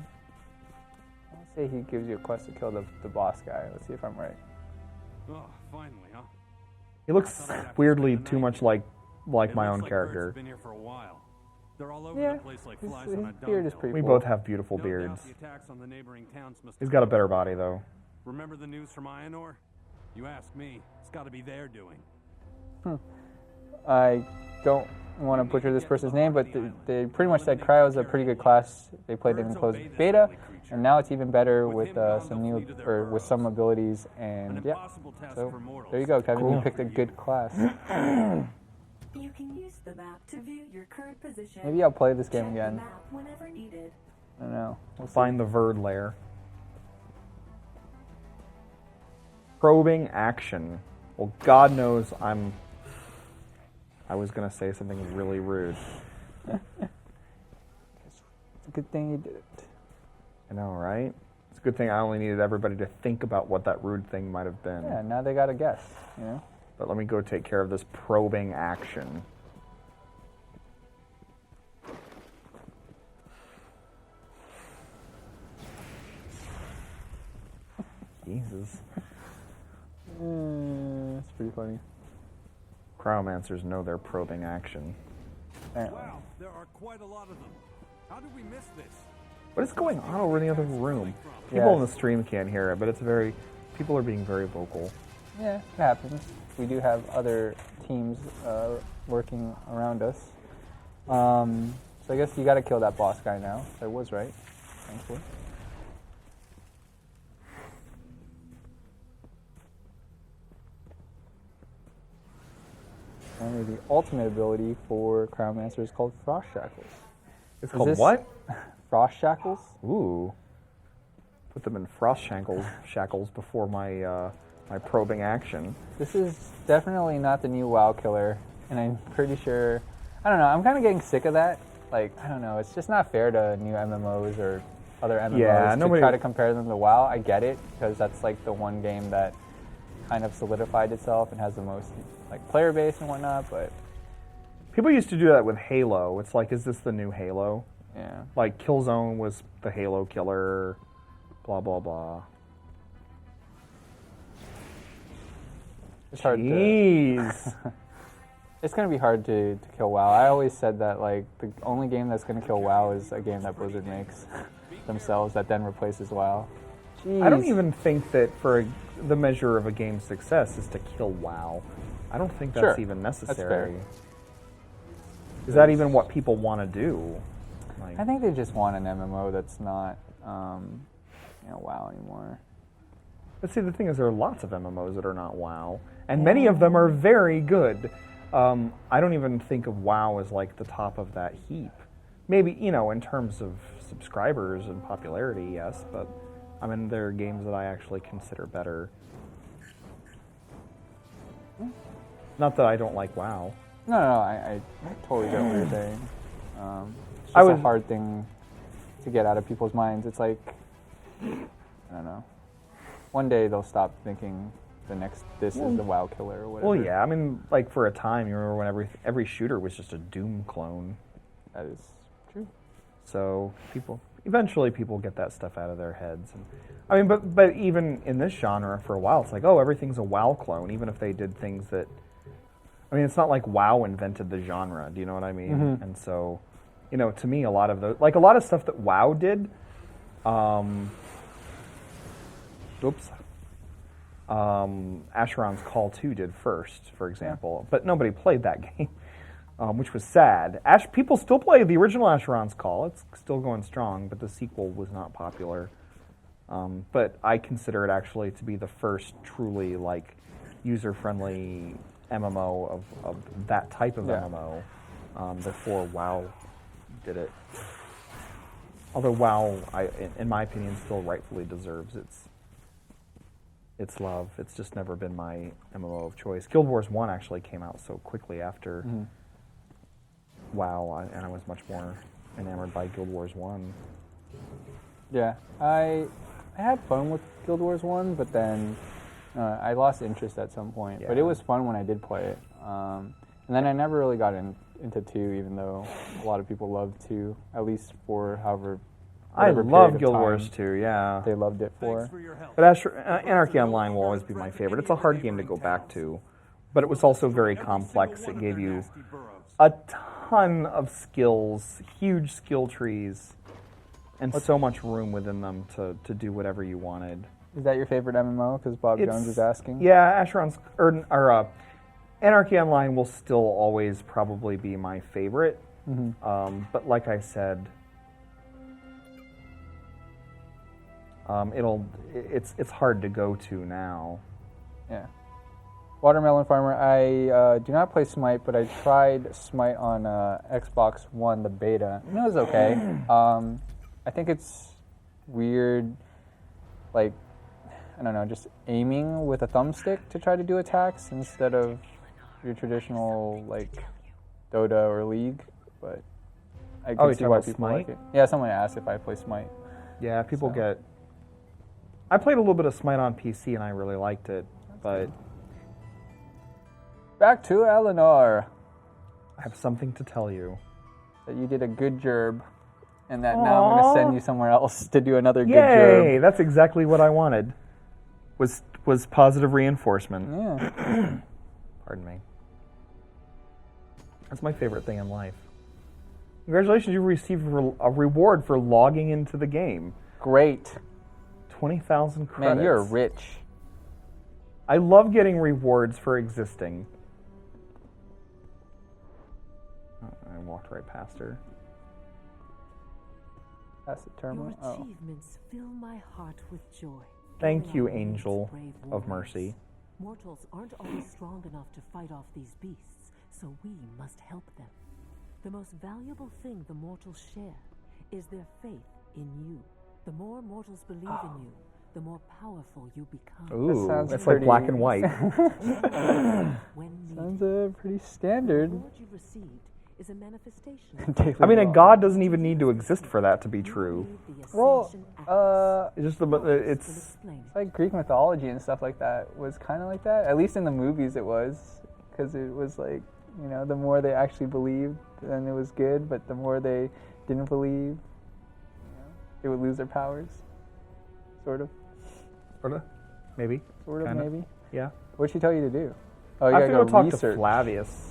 Let's say he gives you a quest to kill the boss guy. Let's see if I'm right. Oh, finally, huh? He looks weirdly too much like my own Birds character. have been here for a while. They're all over Yeah, the place like his flies on a beard is dunghill. pretty We cool. both have beautiful No doubt beards. the attacks on the neighboring towns must He's have got a been- better body, though. Remember the news from Ionor? You ask me, it's got to be their doing. I don't want to butcher this person's name, but they pretty much said Cryo is a pretty good class. They played it in closed beta, and now it's even better with some abilities. And An yeah, impossible task so for mortals. there you go, Kevin. Cool. You picked a good class. You can use the map to view your current position. Maybe I'll play this game Check again. the map whenever needed. I don't know. We'll see. Find the Verd lair. Probing action. Well, God knows I was going to say something really rude. It's a good thing you did it. I know, right? It's a good thing I only needed everybody to think about what that rude thing might have been. Yeah, now they got to guess. You know. But let me go take care of this probing action. Jesus. It's pretty funny. Cryomancers know their probing action. Apparently. Wow, there are quite a lot of them. How did we miss this? What is going on over in the other room? People in the Yes. stream can't hear it, but people are being very vocal. Yeah, it happens. We do have other teams working around us. So I guess you got to kill that boss guy now. I was right, thankfully. And the ultimate ability for Cryomancer is called Frost Shackles. It's Is called this- what? Frost Shackles? Ooh. Put them in frost shackles before my my probing action. This is definitely not the new WoW killer, and I'm pretty sure. I don't know. I'm kind of getting sick of that. Like, I don't know. It's just not fair to new MMOs or other MMOs Yeah, to nobody- try to compare them to WoW. I get it because that's like the one game that kind of solidified itself and has the most like player base and whatnot. But People used to do that with Halo. It's like, is this the new Halo? yeah, Like Killzone was the Halo killer. Blah blah blah. it's hard to. Jeez. It's gonna be hard to kill WoW. I always said that like the only game that's gonna kill WoW is a game that Blizzard makes themselves that then replaces WoW. I don't Jeez. even think that the measure of a game's success is to kill WoW. I don't think that's Sure. even That's necessary. fair. Is that even what people want to do? Like, I think they just want an MMO that's not, WoW anymore. but see, the thing is, there are lots of MMOs that are not WoW, and many of them are very good. I don't even think of WoW as like the top of that heap. Maybe, in terms of subscribers and popularity, yes, but I mean, there are games that I actually consider better. Not that I don't like WoW. No, I totally get what you're saying. It's just I a was- hard thing to get out of people's minds. It's like, I don't know. One day they'll stop thinking this is the WoW killer or whatever. Well, yeah, I mean, like for a time, you remember when every shooter was just a Doom clone. That is true. So eventually people get that stuff out of their heads. And, I mean, but even in this genre, for a while, it's like, oh, everything's a WoW clone, even if they did things that. I mean, it's not like WoW invented the genre. Do you know what I mean? Mm-hmm. And so, you know, to me, a lot of those, like a lot of stuff that WoW did. Asheron's Call 2 did first, for example, but nobody played that game, which was sad. People still play the original Asheron's Call. It's still going strong, but the sequel was not popular. But I consider it actually to be the first truly like user-friendly MMO of that type of MMO before WoW did it. Although WoW, in my opinion, still rightfully deserves its love. It's just never been my MMO of choice. Guild Wars 1 actually came out so quickly after WoW, and I was much more enamored by Guild Wars 1. Yeah, I had fun with Guild Wars 1, but then I lost interest at some point. Yeah. But it was fun when I did play it. And then I never really got into 2, even though a lot of people loved 2, at least for however. I love Guild Wars 2, yeah. They loved it for. But Anarchy Online will always be my favorite. It's a hard game to go back to, but it was also very complex. It gave you a ton of skills, huge skill trees, and so much room within them to do whatever you wanted. Is that your favorite MMO? Because Bob Jones is asking. Yeah, Anarchy Online will still always probably be my favorite. But like I said, it's hard to go to now. Yeah. Watermelon Farmer, I do not play Smite, but I tried Smite on Xbox One, the beta. And it was okay. I think it's weird, like, I don't know, just aiming with a thumbstick to try to do attacks instead of your traditional, like, Dota or League. But I can see why people like it. Yeah, someone asked if I play Smite. Yeah, people get... I played a little bit of Smite on PC and I really liked it, but... Back to Eleanor. I have something to tell you. That you did a good job, and that now I'm going to send you somewhere else to do another good job. Yay! That's exactly what I wanted. Was positive reinforcement. Yeah. Pardon me. That's my favorite thing in life. Congratulations, you received a reward for logging into the game. Great. 20,000 credits. Man, you're rich. I love getting rewards for existing. I walked right past her. That's the terminal. Your achievements fill my heart with joy. Thank you, Angel of Mercy. Mortals aren't always strong enough to fight off these beasts, so we must help them. The most valuable thing the mortals share is their faith in you. The more mortals believe in you, the more powerful you become. Ooh, that's like black and white. Sounds pretty standard. The reward you've received is a manifestation. I mean, a god doesn't even need to exist for that to be true. Well, it's like Greek mythology and stuff like that was kind of like that. At least in the movies it was. Because it was like, you know, the more they actually believed, then it was good. But the more they didn't believe, they would lose their powers. Sort of. Sort of? Maybe. Sort of, Kinda. maybe. Yeah. What'd she tell you to do? Oh, you I have gotta to go talk research. to Flavius.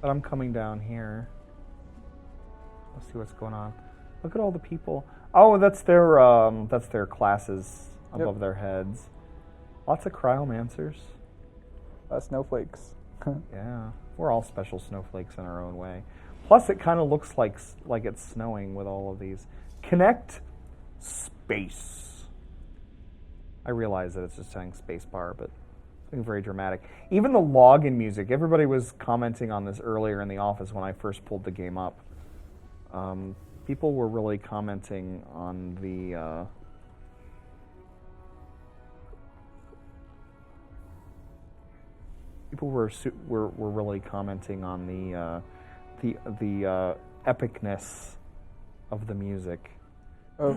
But I'm coming down here. Let's see what's going on. Look at all the people. Oh, that's their classes above their heads. Lots of cryomancers. Snowflakes. Yeah. We're all special snowflakes in our own way. Plus, it kind of looks like it's snowing with all of these. Connect space. I realize that it's just saying space bar, but something very dramatic. Even the login music, everybody was commenting on this earlier in the office when I first pulled the game up. People were really commenting on the... People were really commenting on the epicness of the music.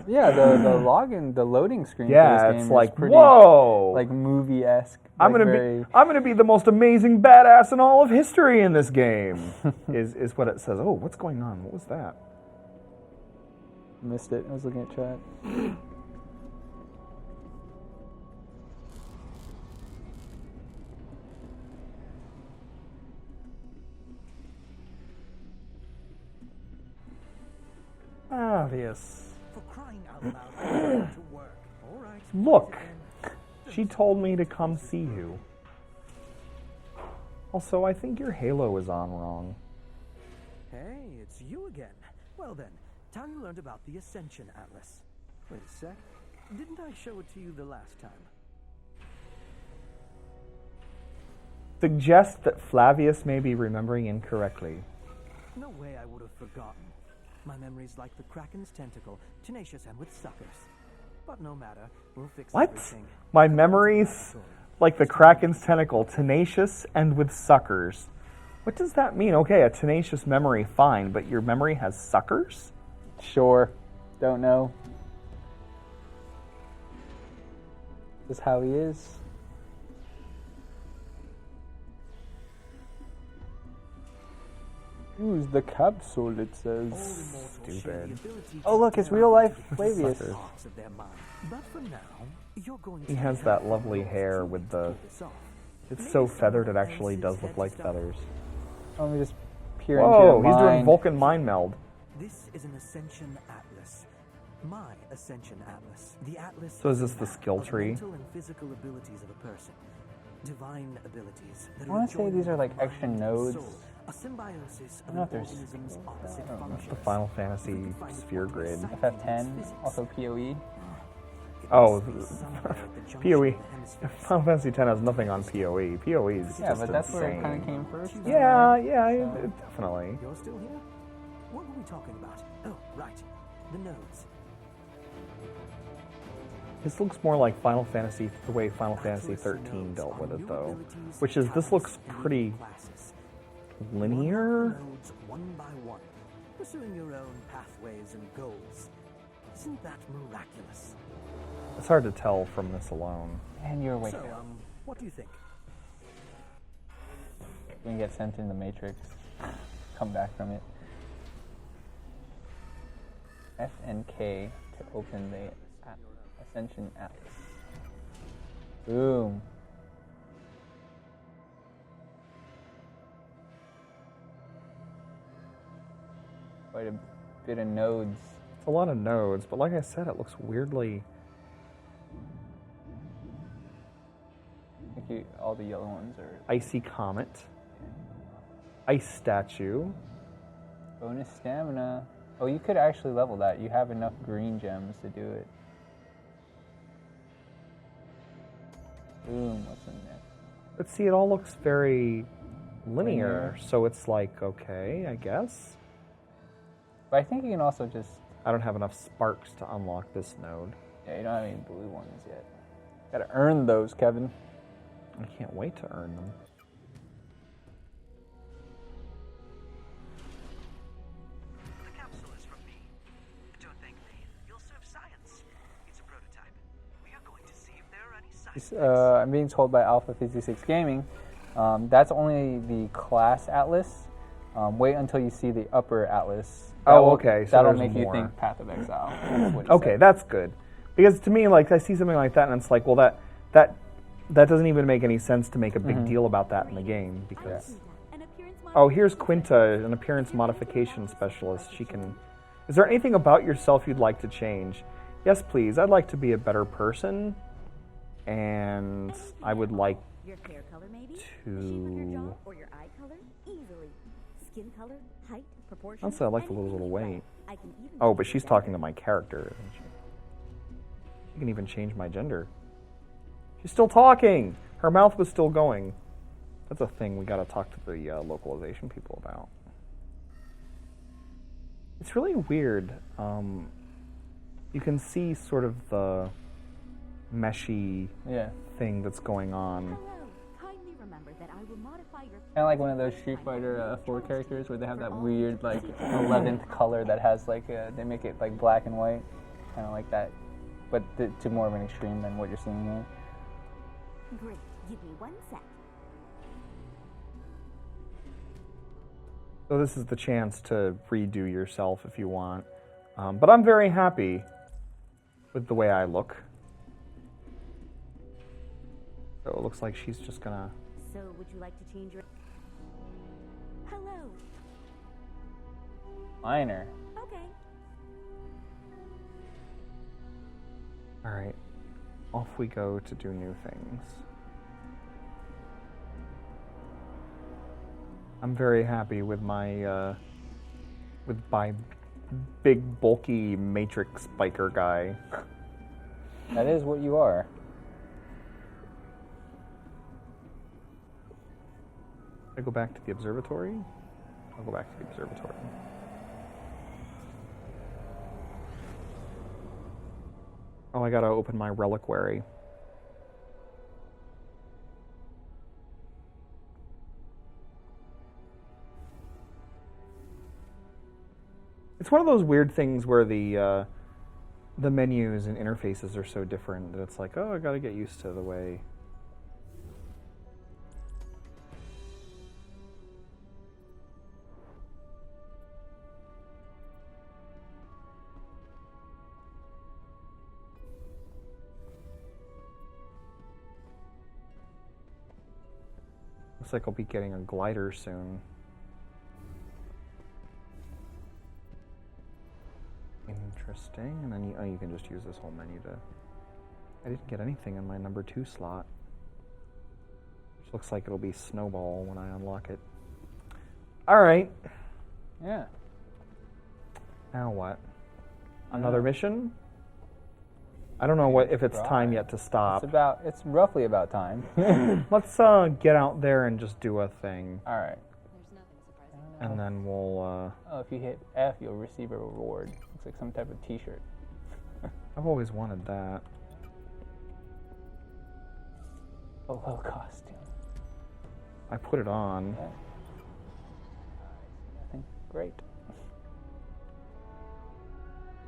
Yeah, the login, the loading screen. Yeah, for this game it's like, is pretty, whoa, like movie-esque. I'm gonna be the most amazing badass in all of history in this game. is what it says. Oh, what's going on? What was that? Missed it. I was looking at chat. Flavius. For crying out loud, I need to work. All right. Look, she told me to come see you. Also, I think your halo is on wrong. Hey, it's you again. Well then, time you learned about the Ascension Atlas. Wait a sec. Didn't I show it to you the last time? Suggest that Flavius may be remembering incorrectly. No way I would have forgotten. My memory's like the Kraken's tentacle, tenacious and with suckers. But no matter, we'll fix What? everything. My memories like the Kraken's tentacle, tenacious and with suckers. What does that mean? Okay, a tenacious memory, fine, but your memory has suckers? Sure. Don't know. This is how he is. Use the capsule, it says. Stupid. Oh, look, it's real life Flavius. Suckers. But for now, you're going to He has that lovely hair with the... It's so feathered it actually does look like feathers. Let me just peer Whoa, into he's your doing mind. Vulcan mind meld. This is an Ascension Atlas. My Ascension Atlas. The Atlas. So is this the skill of tree? mental and physical abilities of a person. Divine abilities. I want to say these are like extra nodes. A symbiosis I don't know if of an there's organism's opposite I don't know. functions. The Final Fantasy sphere grid. FF10, also PoE. Oh, PoE. Final Fantasy X has nothing on PoE. PoE is Yeah, just but that's insane. where it kind of came first. Definitely. You're still here? What were we talking about? Oh, right. The nodes. This looks more like Final Fantasy, the way Final Fantasy 13 dealt with it, though. Which is, this looks pretty linear. Nodes one by one, pursuing your own pathways and goals. Isn't that miraculous? It's hard to tell from this alone. And you're awake So, now. what do you think? We can get sent in the Matrix. Come back from it. F and K to open the Ascension Atlas. Boom. Quite a bit of nodes. It's a lot of nodes, but like I said, it looks weirdly... I think all the yellow ones are Icy Comet. Ice Statue. bonus stamina. Oh, you could actually level that. You have enough green gems to do it. Boom, what's in there? But see, it all looks very linear, so it's like, okay, I guess. But I think you can also just... I don't have enough sparks to unlock this node. Yeah, you don't have any blue ones yet. Gotta earn those, Kevin. I can't wait to earn them. The capsule is from me. Don't thank me. You'll serve science. It's a prototype. We are going to see if there are any side effects. I'm being told by Alpha 56 Gaming, that's only the class atlas. Wait until you see the upper atlas. Okay, so that'll there's make you more. think Path of Exile. That's what he Okay, said. that's good. Because to me, like, I see something like that, and it's like, well, that doesn't even make any sense to make a big deal about that in the game, because... Oh, here's Quinta, an appearance modification specialist. She can... Is there anything about yourself you'd like to change? Yes, please. I'd like to be a better person, and I would like Your hair color, maybe? to... The shape of your jaw or your eye color? Easily. Skin color, height, proportion. Honestly, I'd like to lose a anything little you like. weight. I can even Oh, change but your she's gender. talking to my character, isn't she? She can even change my gender. She's still talking! Her mouth was still going. That's a thing we gotta talk to the localization people about. It's really weird. You can see sort of the meshy thing that's going on. Hello. Kindly remember that I will modify your Kind of like one of those Street Fighter 4 characters where they have that weird, like, 11th color that has, like, they make it, like, black and white. Kind of like that. But to more of an extreme than what you're seeing here. Great. Give me 1 sec. So this is the chance to redo yourself if you want. But I'm very happy with the way I look. So it looks like she's just gonna... So, would you like to change your... Hello. Minor. Okay. Alright, off we go to do new things. I'm very happy with my big, bulky matrix biker guy. That is what you are. I go back to the observatory? I'll go back to the observatory. Oh, I gotta open my reliquary. It's one of those weird things where the menus and interfaces are so different that it's like, oh, I gotta get used to the way. Looks like I'll be getting a glider soon. Interesting. And then you can just use this whole menu to... I didn't get anything in my number 2 slot. Which looks like it'll be Snowball when I unlock it. Alright. Yeah. Now what? Another mission? I don't know if it's time yet to stop. It's roughly about time. Let's get out there and just do a thing. All right. And then we'll... Oh, if you hit F, you'll receive a reward. Looks like some type of t-shirt. I've always wanted that. A low costume. I put it on. Okay. Nothing. Great.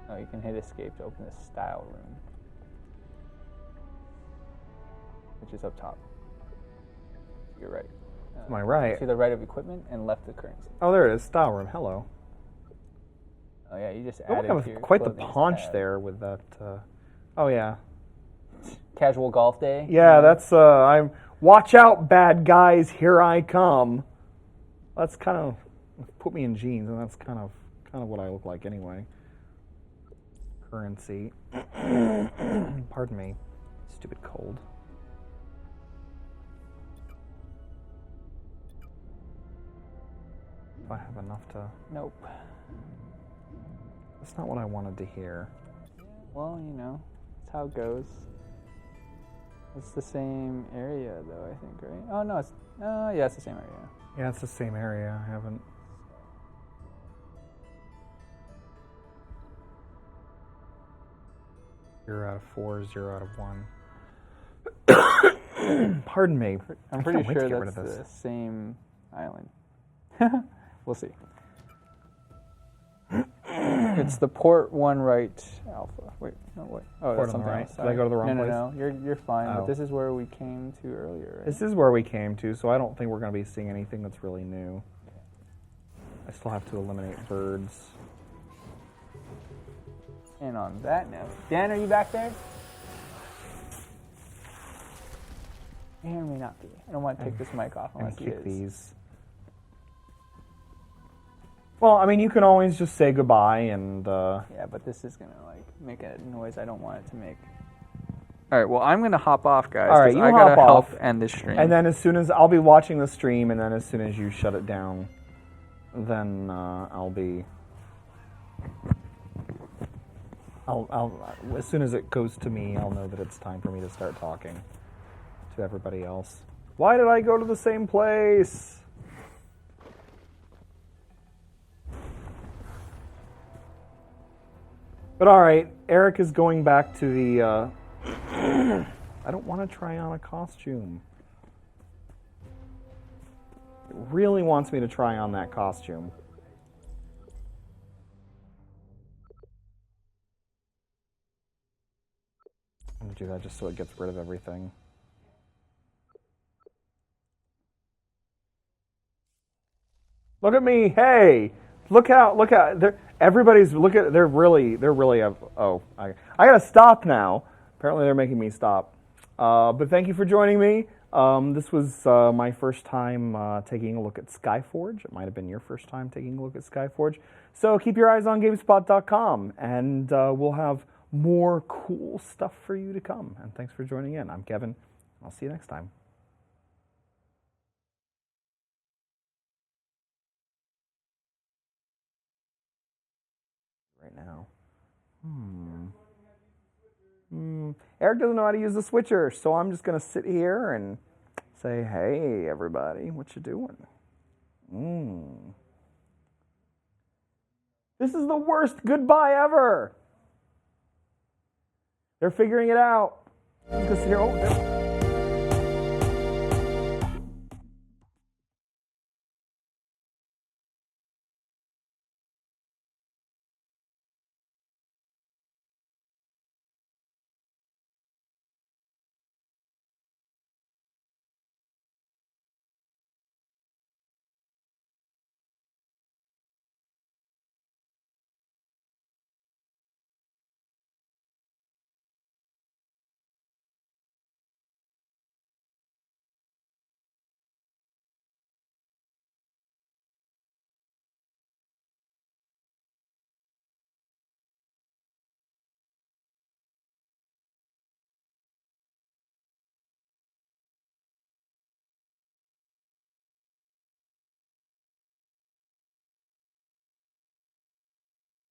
Oh, you can hit escape to open the style room, which is up top. You're right. Am I right? To the right of equipment and left of currency. Oh, there it is. Style room. Hello. Oh yeah, you just Oh, added have to your quite the clothing paunch tab. there with that. Oh yeah. Casual golf day. Yeah, that's. I'm. Watch out, bad guys! Here I come. That's kind of put me in jeans, and that's kind of what I look like anyway. Currency. Pardon me. Stupid cold. Do I have enough to... Nope. That's not what I wanted to hear. Well, you know, that's how it goes. It's the same area, though, I think, right? Oh, no, it's... yeah, it's the same area. Yeah, it's the same area. I haven't... Zero out of 4, 0 out of 1. Pardon me. I'm pretty sure that's the same island. We'll see. It's the port 1 right alpha. Wait, no, what? Oh, Port that's on the something right. else. Did I go to the wrong place? No, you're fine. Oh. But this is where we came to earlier, right? This is where we came to, so I don't think we're going to be seeing anything that's really new. I still have to eliminate birds. And on that note, Dan, are you back there? May or may not be. I don't want to take this mic off unless he kick is. these. Well, I mean, you can always just say goodbye and... Yeah, but this is going to, like, make a noise I don't want it to make. All right, well, I'm going to hop off, guys. All right, you I hop gotta off. help end this stream. And then as soon as... I'll be watching the stream, and then as soon as you shut it down, then I'll be... as soon as it goes to me, I'll know that it's time for me to start talking to everybody else. Why did I go to the same place? But all right, Eric is going back to the... I don't want to try on a costume. It really wants me to try on that costume. I'm going to do that just so it gets rid of everything. Look at me, hey! Look out! Everybody's they're really oh, I gotta stop now. Apparently they're making me stop. But thank you for joining me. This was my first time taking a look at Skyforge. It might have been your first time taking a look at Skyforge. So keep your eyes on GameSpot.com, and we'll have more cool stuff for you to come. And thanks for joining in. I'm Kevin. I'll see you next time. Right now. Eric doesn't know how to use the switcher, so I'm just going to sit here and say, hey, everybody, what you doing? This is the worst goodbye ever. They're figuring it out. You can sit here. Oh,